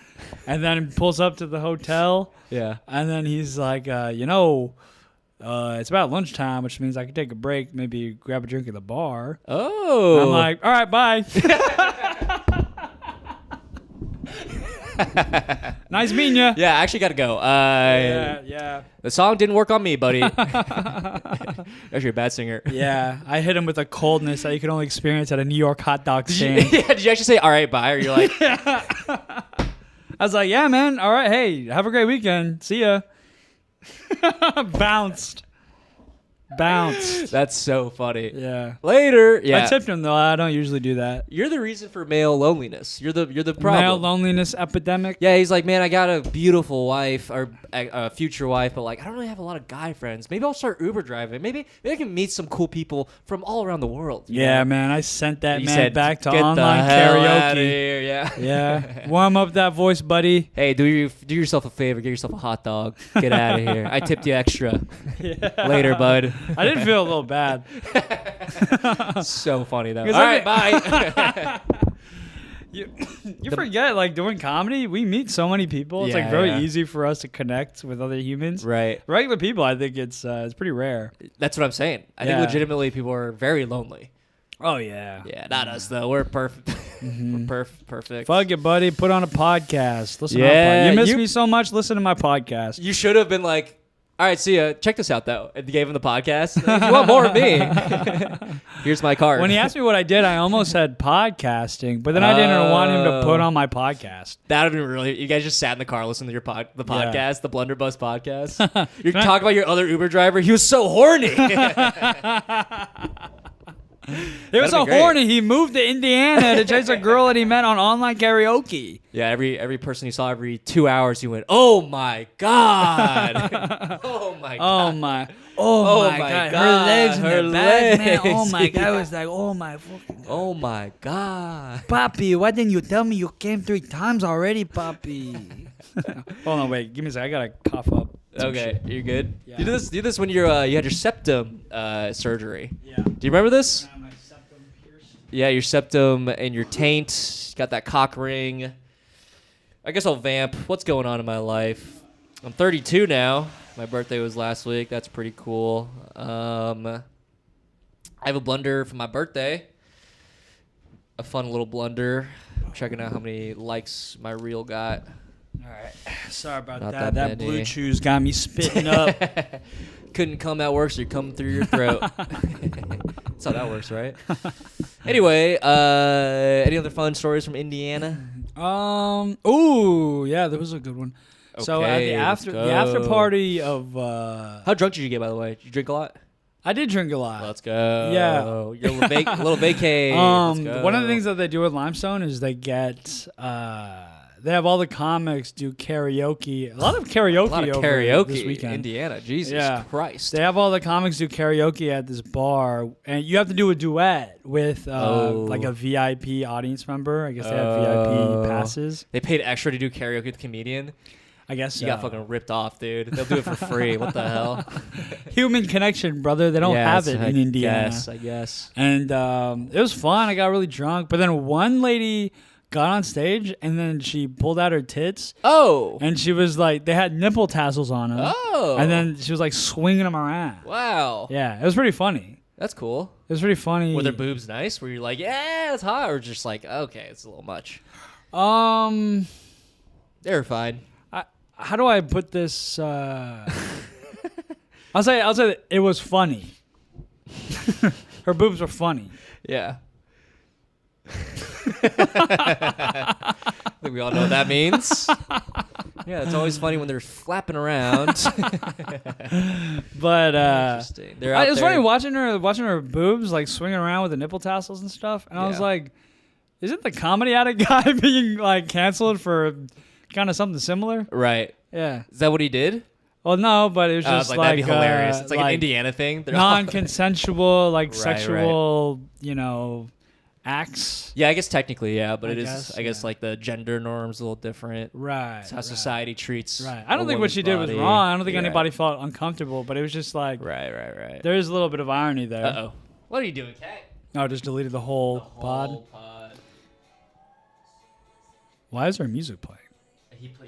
And then he pulls up to the hotel. Yeah. And then he's like, it's about lunchtime, which means I can take a break, maybe grab a drink at the bar. Oh. And I'm like, all right, bye. Nice meeting you. Yeah, I actually got to go. Yeah. The song didn't work on me, buddy. Actually, a bad singer. Yeah, I hit him with a coldness that you can only experience at a New York hot dog stand. Did you actually say, all right, bye? Or you're like... I was like, yeah, man. All right. Hey, have a great weekend. See ya. Bounced. That's so funny. Yeah. Later. Yeah. I tipped him though. I don't usually do that. You're the reason for male loneliness. You're the problem. Male loneliness epidemic. Yeah, he's like, man, I got a beautiful wife or a future wife, but like, I don't really have a lot of guy friends. Maybe I'll start Uber driving. Maybe I can meet some cool people from all around the world. Yeah, man. I sent that you man said, back to get online the hell karaoke. Outta here. Yeah. Yeah. Warm up that voice, buddy. Hey, do yourself a favor. Get yourself a hot dog. Get out of here. I tipped you extra. Yeah. Later, bud. I did feel a little bad. So funny though. All right, bye. You forget, like doing comedy, we meet so many people. It's like very easy for us to connect with other humans. Right. Regular people, I think it's pretty rare. That's what I'm saying. I think legitimately people are very lonely. Oh yeah. Yeah, not us though. We're perfect. Mm-hmm. We're perfect. Fuck it, buddy. Put on a podcast. Listen to Yeah, you miss me so much. Listen to my podcast. You should have been like, all right, see ya. Check this out, though. And gave him the podcast. If you want more of me? Here's my card. When he asked me what I did, I almost said podcasting, but then I didn't want him to put on my podcast. That would be really... You guys just sat in the car listening to the podcast, the Blunderbuss podcast. You're Can talking about your other Uber driver. He was so horny. He was so horny, he moved to Indiana to chase a girl that he met on online karaoke. Yeah, every person he saw every 2 hours, he went, oh my God. Oh my God. Oh my God. Her legs in the back, man. Oh my God. I was like, oh my fucking God. Oh my God. Papi, why didn't you tell me you came 3 times already, Papi? Hold on, wait. Give me a second. I gotta cough up. Okay, you're good. Yeah. Do this when you had your septum surgery. Yeah. Do you remember this? My septum pierced. Yeah, your septum and your taint. Got that cock ring. I guess I'll vamp. What's going on in my life? I'm 32 now. My birthday was last week. That's pretty cool. I have a blunder for my birthday. A fun little blunder. I'm checking out how many likes my reel got. All right. Sorry about Not that. That many. blue chews got me spitting up. Couldn't come out worse. You're coming through your throat. That's how that works, right? Anyway, any other fun stories from Indiana? Ooh, yeah, that was a good one. So at the after party of how drunk did you get, by the way? Did you drink a lot? I did drink a lot. Let's go. Yeah. Your little vacay. Let's go. One of the things that they do with Limestone is they get they have all the comics do karaoke. A lot of karaoke this weekend. Indiana. Jesus Christ. They have all the comics do karaoke at this bar, and you have to do a duet with like a VIP audience member. I guess they have VIP passes. They paid extra to do karaoke with the comedian. I guess you got fucking ripped off, dude. They'll do it for free. What the hell? Human connection, brother. They don't have it in Indiana. I guess. And it was fun. I got really drunk. But then one lady got on stage, and then she pulled out her tits. Oh. And she was like, they had nipple tassels on them. Oh. And then she was like swinging them around. Wow. Yeah, it was pretty funny. That's cool. It was pretty funny. Were their boobs nice? Were you like, yeah, it's hot? Or just like, okay, it's a little much? They were fine. How do I put this? I'll say that it was funny. Her boobs were funny. Yeah. I think we all know what that means. Yeah, it's always funny when they're flapping around. But interesting. It was funny watching her boobs like swinging around with the nipple tassels and stuff. And I was like, isn't the comedy addict guy being like canceled for kind of something similar? Right. Yeah. Is that what he did? Well, no, but it was just that'd be hilarious. It's like an Indiana thing. Non-consensual, like Right, sexual, acts. Yeah, I guess technically, yeah, but I guess yeah. like the gender norm's a little different. Right. It's how society treats. Right. I don't think what she did was wrong. I don't think anybody felt uncomfortable, but it was just like. Right. There is a little bit of irony there. Uh-oh. What are you doing, Kat? No, I just deleted the whole pod. Why is there music playing?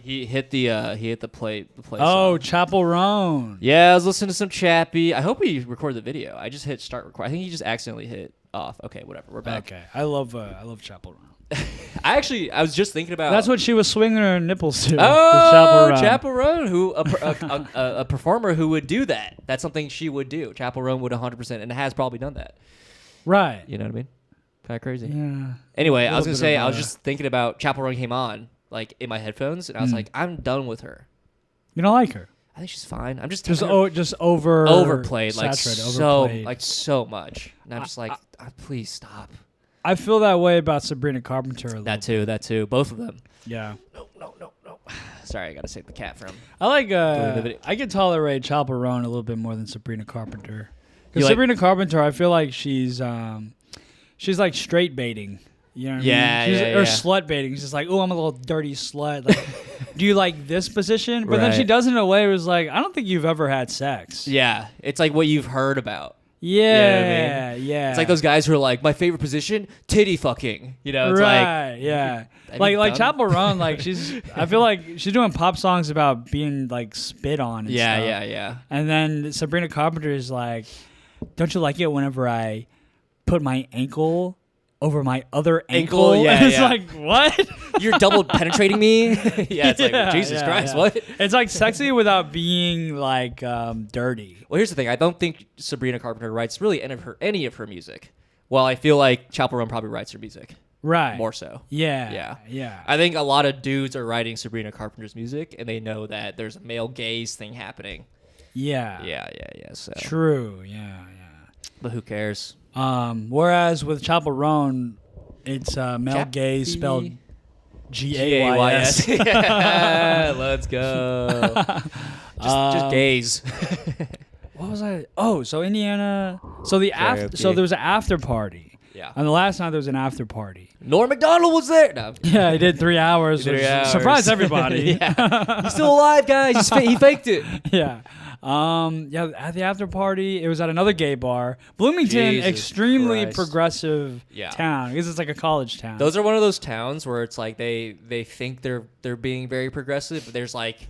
He hit the play. Oh, song. Chapel Roan. Yeah, I was listening to some Chappie. I hope he recorded the video. I just hit start record. I think he just accidentally hit off. Okay, whatever. We're back. Okay, I love Chapel Roan. I was just thinking about. That's what she was swinging her nipples to. Oh, Chapel Roan, who a performer who would do that. That's something she would do. Chapel Roan would 100% and has probably done that. Right. You know what I mean? Kind of crazy. Yeah. Anyway, I was gonna say I was just thinking about Chapel Roan came on like in my headphones, and I was like, I'm done with her. You don't like her? I think she's fine. I'm just overplayed, like so much, and I'm just like, please stop. I feel that way about Sabrina Carpenter a little. That too, both of them. Yeah. No. Sorry, I gotta save the cat from. I like. I can tolerate Chapel Roan a little bit more than Sabrina Carpenter. Because Sabrina Carpenter, I feel like she's like straight baiting. You know what I mean? Or slut baiting. She's just like, oh, I'm a little dirty slut. Like, do you like this position? But then she does it in a way where it's like, I don't think you've ever had sex. Yeah. It's like what you've heard about. Yeah. You know what I mean? Yeah. It's like those guys who are like, my favorite position, titty fucking. You know, it's right, yeah. Like Chapel Roan, like I feel like she's doing pop songs about being like spit on and stuff. Yeah. And then Sabrina Carpenter is like, don't you like it whenever I put my ankle over my other ankle? Yeah, it's like, what? You're double penetrating me? Yeah, it's like, Jesus Christ, what? It's like sexy without being like dirty. Well, here's the thing. I don't think Sabrina Carpenter writes really any of her music. Well, I feel like Chapel Roan probably writes her music. Right. More so. Yeah. I think a lot of dudes are writing Sabrina Carpenter's music, and they know that there's a male gaze thing happening. Yeah. So. True. Yeah. But who cares? Whereas with Chapel Roan, it's male gaze spelled Gays. Yeah, let's go. Just gays. What was I? Oh, so Indiana. So So there was an after party. Yeah. And the last night there was an after party. Norm Macdonald was there. No. Yeah, he did 3 hours. Surprised everybody. Yeah. He's still alive, guys. He faked it. Yeah. At the after party, it was at another gay bar. Bloomington, Jesus Extremely Christ. progressive town because it's like a college town. Those are one of those towns where it's like they think they're being very progressive, but there's like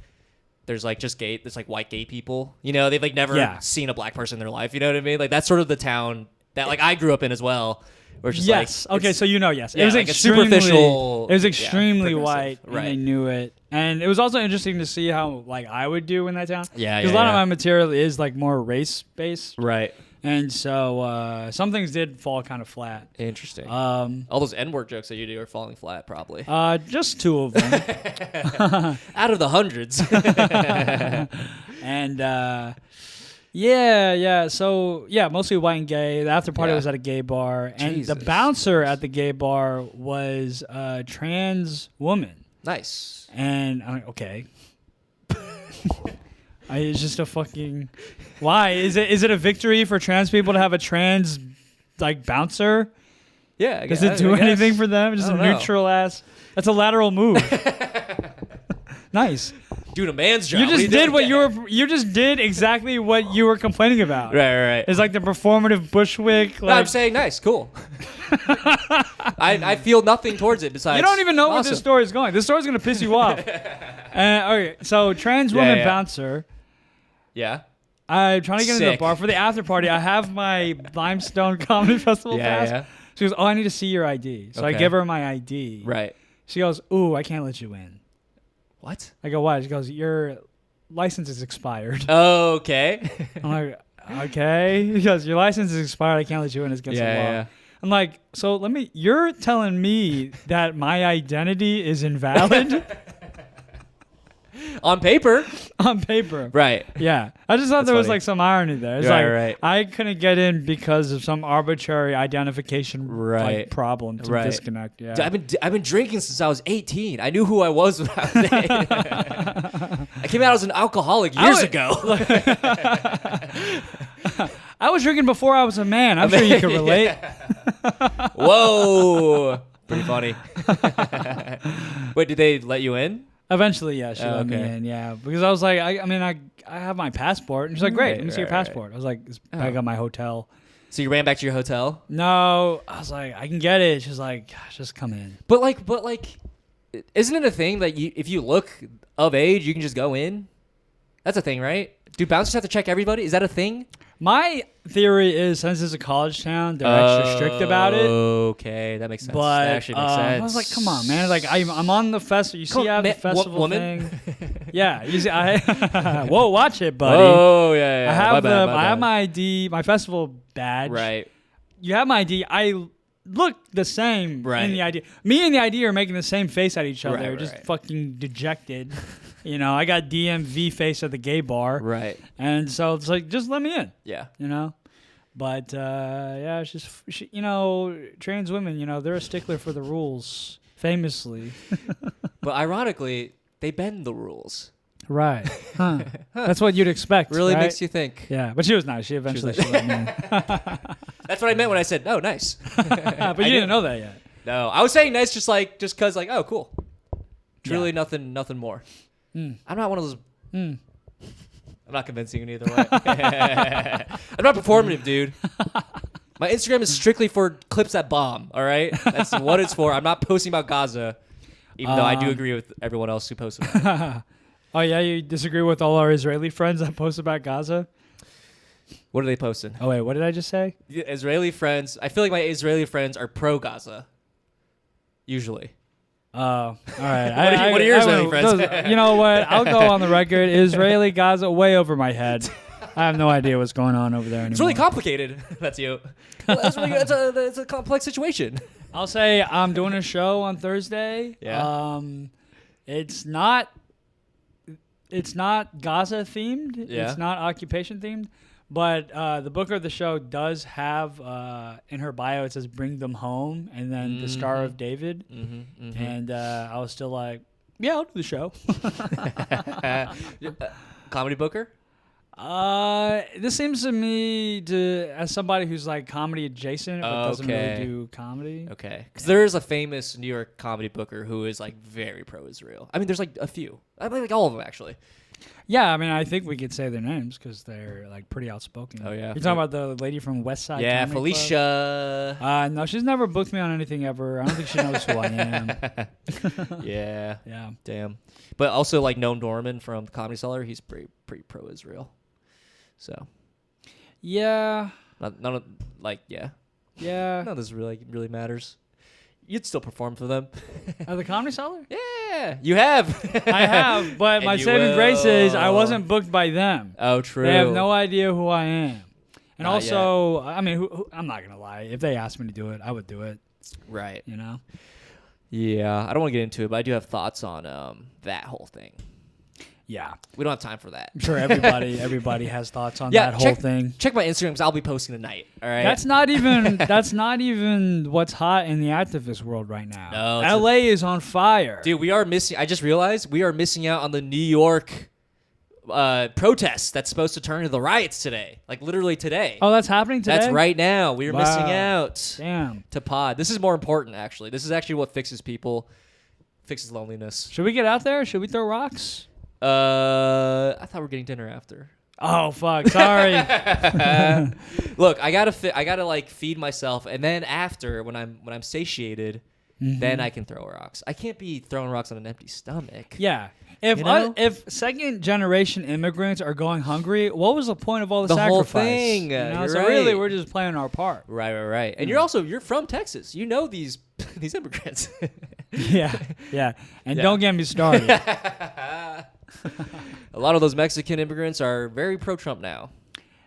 just gay. There's like white gay people. You know, they've like never seen a black person in their life. You know what I mean? Like that's sort of the town that like I grew up in as well. Where it's just okay, so yes. Yeah, it was like superficial. It was extremely white, right. and they knew it. And it was also interesting to see how like I would do in that town. Yeah, because a lot of my material is like more race based, right? And so some things did fall kind of flat. Interesting. All those N-word jokes that you do are falling flat, probably. Just 2 of them out of the hundreds. And. Yeah. So, mostly white and gay. The after party was at a gay bar. And the bouncer at the gay bar was a trans woman. Nice. And I'm like, okay. It's just a fucking... Why? Is it a victory for trans people to have a trans, like, bouncer? Yeah. Does it do anything for them? Just a neutral ass... That's a lateral move. Nice. Doing a man's job. You just did exactly what you were complaining about. Right. It's like the performative Bushwick. No, I'm saying nice, cool. I feel nothing towards it besides. You don't even know where this story is going. This story's gonna piss you off. Okay, so trans woman bouncer. Yeah. I'm trying to get into the bar for the after party. I have my Limestone Comedy Festival pass. Yeah. She goes, "Oh, I need to see your ID." So I give her my ID. Right. She goes, "Ooh, I can't let you in." What? I go, why? She goes, your license is expired. Oh, okay. I'm like, okay. He goes, your license is expired. I can't let you in. It's against the law. Yeah. I'm like, so you're telling me that my identity is invalid? On paper. On paper. Right. Yeah. I just thought there was like some irony there. It's like I couldn't get in because of some arbitrary identification like, problem to disconnect. Yeah. I've been drinking since I was 18. I knew who I was when I was 8. I came out as an alcoholic years ago. I was drinking before I was a man. I'm sure you can relate. Whoa. Pretty funny. Wait, did they let you in? Eventually, yeah, she let me in, yeah. Because I was like, I have my passport. And she's like, great, let me see your passport. I was like, I got my hotel. So you ran back to your hotel? No. I was like, I can get it. She's like, just come in. But isn't it a thing that if you look of age, you can just go in? That's a thing, right? Do bouncers have to check everybody? Is that a thing? My theory is, since it's a college town, they're extra strict about it. Okay, that makes sense. But that actually makes sense. I was like, come on, man. Like, I'm on the festival. You see, I have the festival thing. Yeah. You see, whoa, watch it, buddy. Oh, yeah. I have my ID, my festival badge. Right. You have my ID. I look the same in the ID. Me and the ID are making the same face at each other, just fucking dejected. You know, I got DMV face at the gay bar. Right. And so it's like, just let me in. Yeah. You know? But, yeah, it's just, you know, trans women, you know, they're a stickler for the rules, famously. But ironically, they bend the rules. Right. Huh. That's what you'd expect. Really right? makes you think. Yeah. But she was nice. She eventually let me in. That's what I meant when I said, oh, nice. But you didn't know that yet. No. I was saying nice just because, like, oh, cool. Truly nothing more. I'm not one of those. I'm not convincing you either way. I'm not performative, dude. My Instagram is strictly for clips that bomb, all right? That's what it's for. I'm not posting about Gaza, even though I do agree with everyone else who posts about it. Oh, yeah? You disagree with all our Israeli friends that post about Gaza? What are they posting? Oh, wait. What did I just say? Israeli friends. I feel like my Israeli friends are pro-Gaza, usually. Oh, all right. What are your Israeli friends? You know what? I'll go on the record. Israeli Gaza, way over my head. I have no idea what's going on over there anymore. It's really complicated. That's you. Well, it's a complex situation. I'll say I'm doing a show on Thursday. Yeah. It's not Gaza themed. Yeah. It's not occupation themed. But the booker of the show does have in her bio, it says "Bring them home," and then the Star of David. And I was still like, "Yeah, I'll do the show." Comedy booker? This seems to me as somebody who's like comedy adjacent, but doesn't really do comedy. Okay, because there is a famous New York comedy booker who is like very pro-Israel. I mean, there's like a few. I mean, like all of them actually. Yeah, I mean, I think we could say their names because they're like pretty outspoken. Oh yeah, you're talking about the lady from West Side. Yeah, Comedy Felicia. Club? No, she's never booked me on anything ever. I don't think she knows who I am. Yeah. Damn. But also like Noam Dorman from Comedy Cellar, he's pretty pro-Israel. So. Yeah. None of yeah. None of this really matters. You'd still perform for them. At the Comedy Cellar? Yeah, you have. I have, but my saving grace is I wasn't booked by them. Oh, true. They have no idea who I am. And not also, yet. I mean, I'm not going to lie. If they asked me to do it, I would do it. Right. You know? Yeah, I don't want to get into it, but I do have thoughts on that whole thing. Yeah. We don't have time for that. I'm sure everybody has thoughts on that whole thing. Check my Instagram because I'll be posting tonight. All right. That's not even what's hot in the activist world right now. No, LA is on fire. Dude, we are missing. I just realized we are missing out on the New York protests that's supposed to turn into the riots today. Like literally today. Oh, that's happening today? That's right now. We are missing out. Damn. To pod. This is more important actually. This is actually what fixes loneliness. Should we get out there? Should we throw rocks? I thought we were getting dinner after. Oh fuck! Sorry. Look, I gotta like feed myself, and then after when I'm satiated, then I can throw rocks. I can't be throwing rocks on an empty stomach. Yeah. If second generation immigrants are going hungry, what was the point of all the sacrifice? Whole thing. You know? So really, we're just playing our part. Right. And you're from Texas. You know these immigrants. Yeah. And don't get me started. A lot of those Mexican immigrants are very pro-Trump now.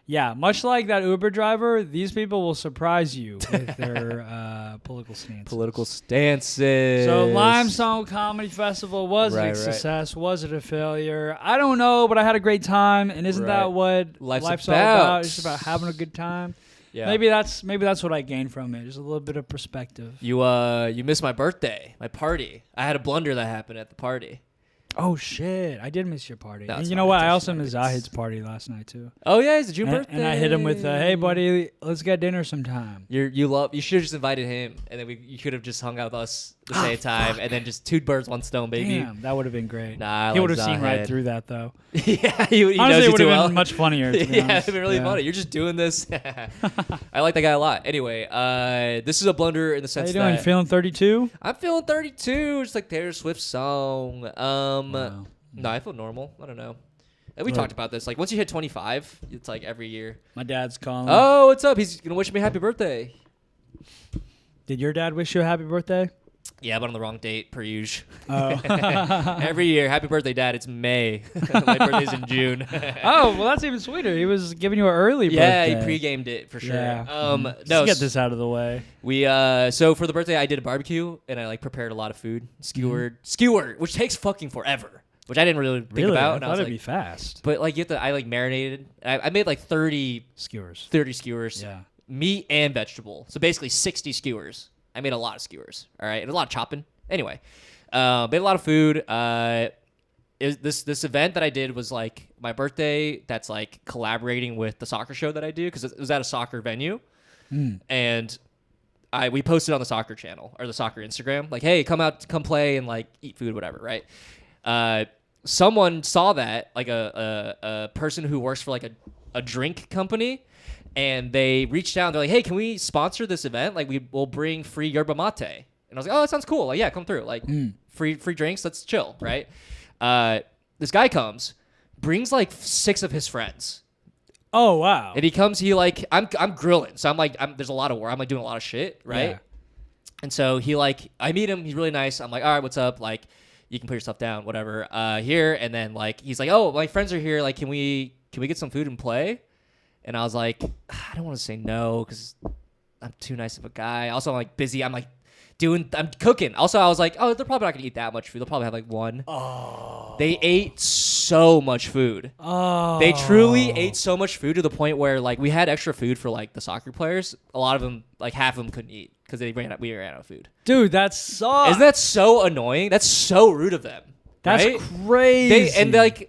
Yeah, much like that Uber driver, these people will surprise you with their political stances. So Limestone Comedy Festival, was it a success? Was it a failure? I don't know, but I had a great time. And isn't that what life's all about? It's about having a good time. Yeah. Maybe that's what I gained from it. Just a little bit of perspective. You missed my birthday, my party. I had a blunder that happened at the party. Oh shit! I did miss your party. And you know what? I also missed Zahid's party last night too. Oh yeah, it's a June birthday. And I hit him with, "Hey buddy, let's get dinner sometime." You should have just invited him, and then you could have just hung out with us the same time, and then just 2 birds, 1 stone, baby. Damn, that would have been great. Nah, he would have seen right through that though. Yeah, he honestly, knows it would have well. been much funnier. To be yeah, it'd been really funny. You're just doing this. I like that guy a lot. Anyway, this is a blunder in the sense that. How you doing? Feeling 32? I'm feeling 32. Just like Taylor Swift's song. Wow. No, I feel normal. I don't know. We talked about this. Like, once you hit 25, it's like every year. My dad's calling. Oh, what's up? He's going to wish me happy birthday. Did your dad wish you a happy birthday? Yeah, but on the wrong date, per usual. Oh. Every year. Happy birthday, Dad. It's May. My birthday's in June. Oh, well, that's even sweeter. He was giving you an early birthday. Yeah, he pre-gamed it for sure. Yeah. No, let's get this out of the way. We so for the birthday, I did a barbecue, and I like prepared a lot of food. Skewered, which takes fucking forever. Which I didn't really think about. I thought it'd be fast. But like, I like marinated. I made like 30 skewers. 30 skewers. Yeah. Meat and vegetable. So basically 60 skewers. I made a lot of skewers. All right, and a lot of chopping. Anyway, made a lot of food. This event that I did was like my birthday. That's like collaborating with the soccer show that I do because it was at a soccer venue, and we posted on the soccer channel or the soccer Instagram like, hey, come play and like eat food, whatever, right? Someone saw that, like a person who works for like a drink company, and they reached out and they're like, hey, can we sponsor this event? Like, we'll bring free yerba mate. And I was like, oh, that sounds cool. Like, yeah, come through. Like, free drinks, let's chill, right? This guy comes, brings like 6 of his friends. Oh, wow. And he comes, I'm grilling. So I'm like, there's a lot of work. I'm like doing a lot of shit, right? Yeah. And so I meet him. He's really nice. I'm like, all right, what's up? Like, you can put yourself down, whatever, here. And then like, he's like, oh, my friends are here. Like, can we get some food and play? And I was like, I don't want to say no because I'm too nice of a guy. Also, I'm like busy. I'm cooking. Also, I was like, oh, they're probably not going to eat that much food. They'll probably have like 1. Oh. They ate so much food. Oh. They truly ate so much food to the point where like we had extra food for like the soccer players. A lot of them, like half of them couldn't eat because we ran out of food. Dude, that sucks. Isn't that so annoying? That's so rude of them. That's right? crazy.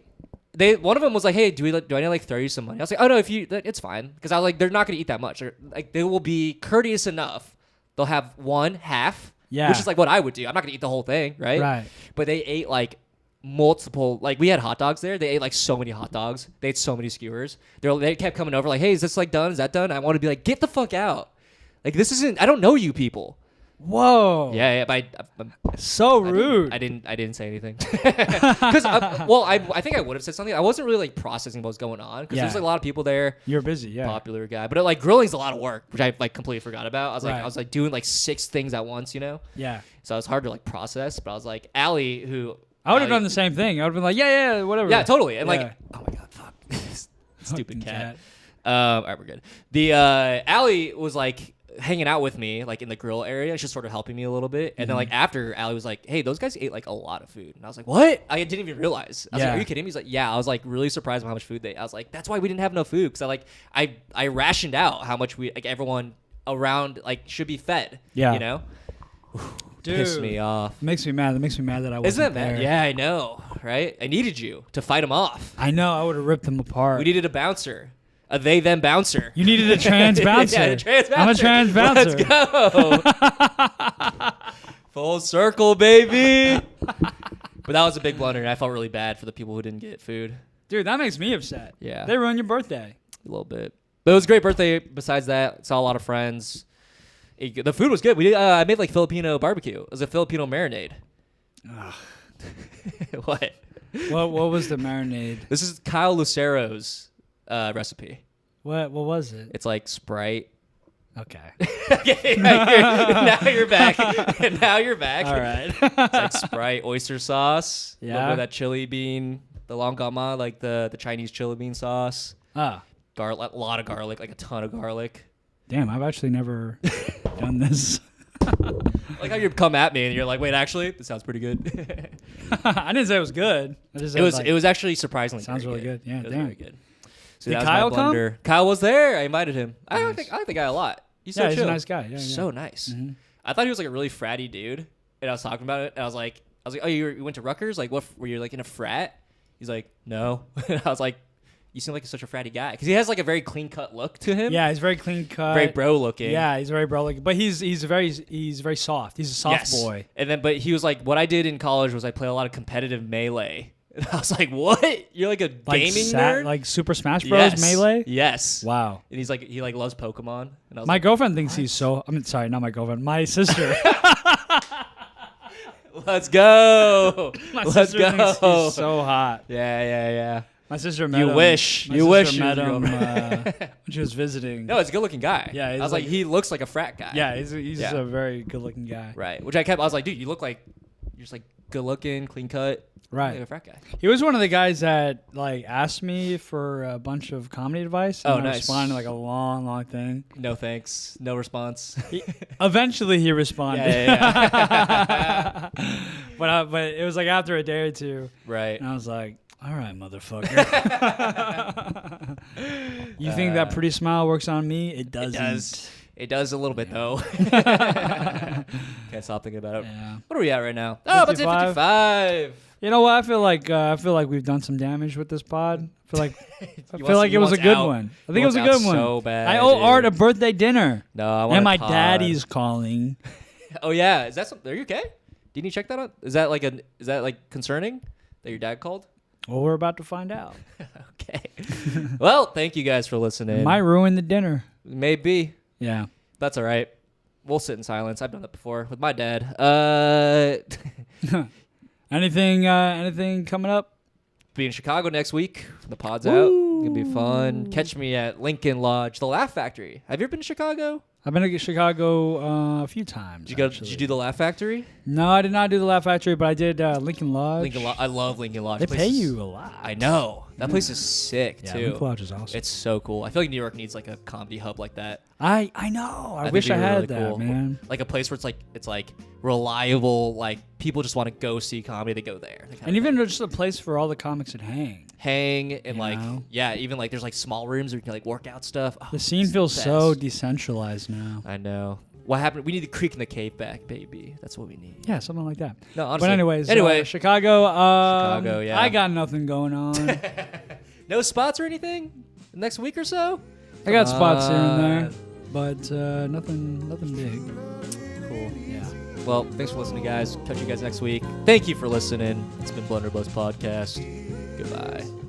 One of them was like, hey, do I need like 30 some money? I was like, oh no, it's fine. Because I was like, they're not going to eat that much. Like, they will be courteous enough. They'll have half, which is like what I would do. I'm not going to eat the whole thing, right? Right. But they ate like multiple, like we had hot dogs there. They ate like so many hot dogs. They ate so many skewers. They kept coming over like, hey, is this like done? Is that done? I want to be like, get the fuck out. Like, this isn't, I don't know you people. Whoa. Yeah, but so rude. I didn't say anything. Because, I think I would have said something. I wasn't really, like, processing what was going on. Because there's, like, a lot of people there. You're busy, yeah. Popular guy. But, like, grilling's a lot of work, which I, like, completely forgot about. I was doing, like, 6 things at once, you know? Yeah. So it was hard to, like, process. But I was like, Allie, who... I would have done the same thing. I would have been like, yeah, whatever. Yeah, totally. And, like, oh, my God, fuck. Stupid cat. All right, we're good. The Allie was, like... hanging out with me like in the grill area. She's sort of helping me a little bit. And then like after, Allie was like, hey, those guys ate like a lot of food. And I was like, what? I didn't even realize. I was like, are you kidding me? He's like, yeah. I was like really surprised by how much food I was like, that's why we didn't have no food. Cause I rationed out how much everyone around like should be fed. Yeah. You know? Dude, pissed me off. Makes me mad. That makes me mad that I wasn't Isn't that there. mad? Yeah, I know. Right? I needed you to fight them off. I know. I would have ripped them apart. We needed a bouncer. A they-them bouncer. You needed a trans bouncer. Yeah, a trans bouncer. I'm a trans bouncer. Let's go. Full circle, baby. But that was a big blunder, and I felt really bad for the people who didn't get food. Dude, that makes me upset. Yeah. They ruined your birthday. A little bit. But it was a great birthday besides that. Saw a lot of friends. The food was good. I made like Filipino barbecue. It was a Filipino marinade. What? What was the marinade? This is Kyle Lucero's recipe. What was it? It's like Sprite. Okay. Okay, now you're back. Now you're back. All right. It's like Sprite, oyster sauce. Yeah. A little bit of that chili bean, the long gama, like the Chinese chili bean sauce. Ah. garlic, a lot of garlic, like a ton of garlic. Damn, I've actually never done this. Like how you come at me and you're like, wait, actually, this sounds pretty good. I didn't say it was good. I just said, it was actually surprisingly sounds really good. Yeah, it was damn. very good. So Did that Kyle was my blunder. Kyle was there. I invited him. Nice. I like the guy a lot. He's so he's chill. a nice guy. Yeah, So nice. Mm-hmm. I thought he was like a really fratty dude, and I was talking about it, and I was like, oh, you went to Rutgers? Like, what? Were you like in a frat? He's like, no. And I was like, you seem like such a fratty guy because he has like a very clean cut look to him. Yeah, he's very clean cut, very bro looking. Yeah, he's very bro looking, but he's very soft. He's a soft boy. And then, but he was like, what I did in college was I played a lot of competitive Melee. And I was like, what? You're like a gaming nerd? Like Super Smash Bros. Melee? Yes. Wow. And he's like, he like loves Pokemon. And I was my like, girlfriend thinks he's so. I mean, sorry, not my girlfriend. My sister. Let's go. My Let's sister go. thinks he's so hot. Yeah. My sister met him. You wish. My You sister wish. met him when she was visiting. No, it's a good looking guy. Yeah, I was like, he looks like a frat guy. Yeah, he's a very good looking guy. Right. Which I was like, dude, you look like you're just like good looking, clean cut. Right. Like a frat guy. He was one of the guys that like asked me for a bunch of comedy advice. And I responded like a long thing. No thanks. No response. Eventually he responded. Yeah. But it was like after a day or two. Right. And I was like, all right, motherfucker. You think that pretty smile works on me? It doesn't. It does a little bit though. Can't stop thinking about it. Yeah. What are we at right now? Oh, about 55. You know what? I feel like we've done some damage with this pod. I feel like it was a good one. I think it was a good one. So bad. I owe Art a birthday dinner. No, I want. And my daddy's calling. Oh yeah, is that something? Are you okay? Didn't you check that out? Is that like concerning that your dad called? Well, we're about to find out. Okay. Well, thank you guys for listening. Might ruin the dinner. Maybe. Yeah. That's all right. We'll sit in silence. I've done that before with my dad. Anything coming up? Be in Chicago next week. The pod's out. It's gonna be fun. Catch me at Lincoln Lodge, the Laugh Factory. Have you ever been to Chicago? I've been to Chicago a few times. Did you do the Laugh Factory? No, I did not do the Laugh Factory, but I did Lincoln Lodge. I love Lincoln Lodge. They pay you a lot. I know. That place is sick too. Lincoln Lodge is awesome. It's so cool. I feel like New York needs like a comedy hub like that. I know. I wish I had really that, cool. Man. Like a place where it's like reliable. Like people just want to go see comedy. They go there. And even just a place for all the comics to hang and even like there's like small rooms where you can like work out stuff. The scene feels so decentralized now. I know. What happened? We need the creek in the cave back, baby. That's what we need. Yeah, something like that. No, honestly. But anyway, Chicago. Chicago, yeah. I got nothing going on. No spots or anything next week or so? I got spots here and there, but nothing big. Cool. Yeah. Well, thanks for listening, guys. Catch you guys next week. Thank you for listening. It's been Blunder Podcast. Goodbye.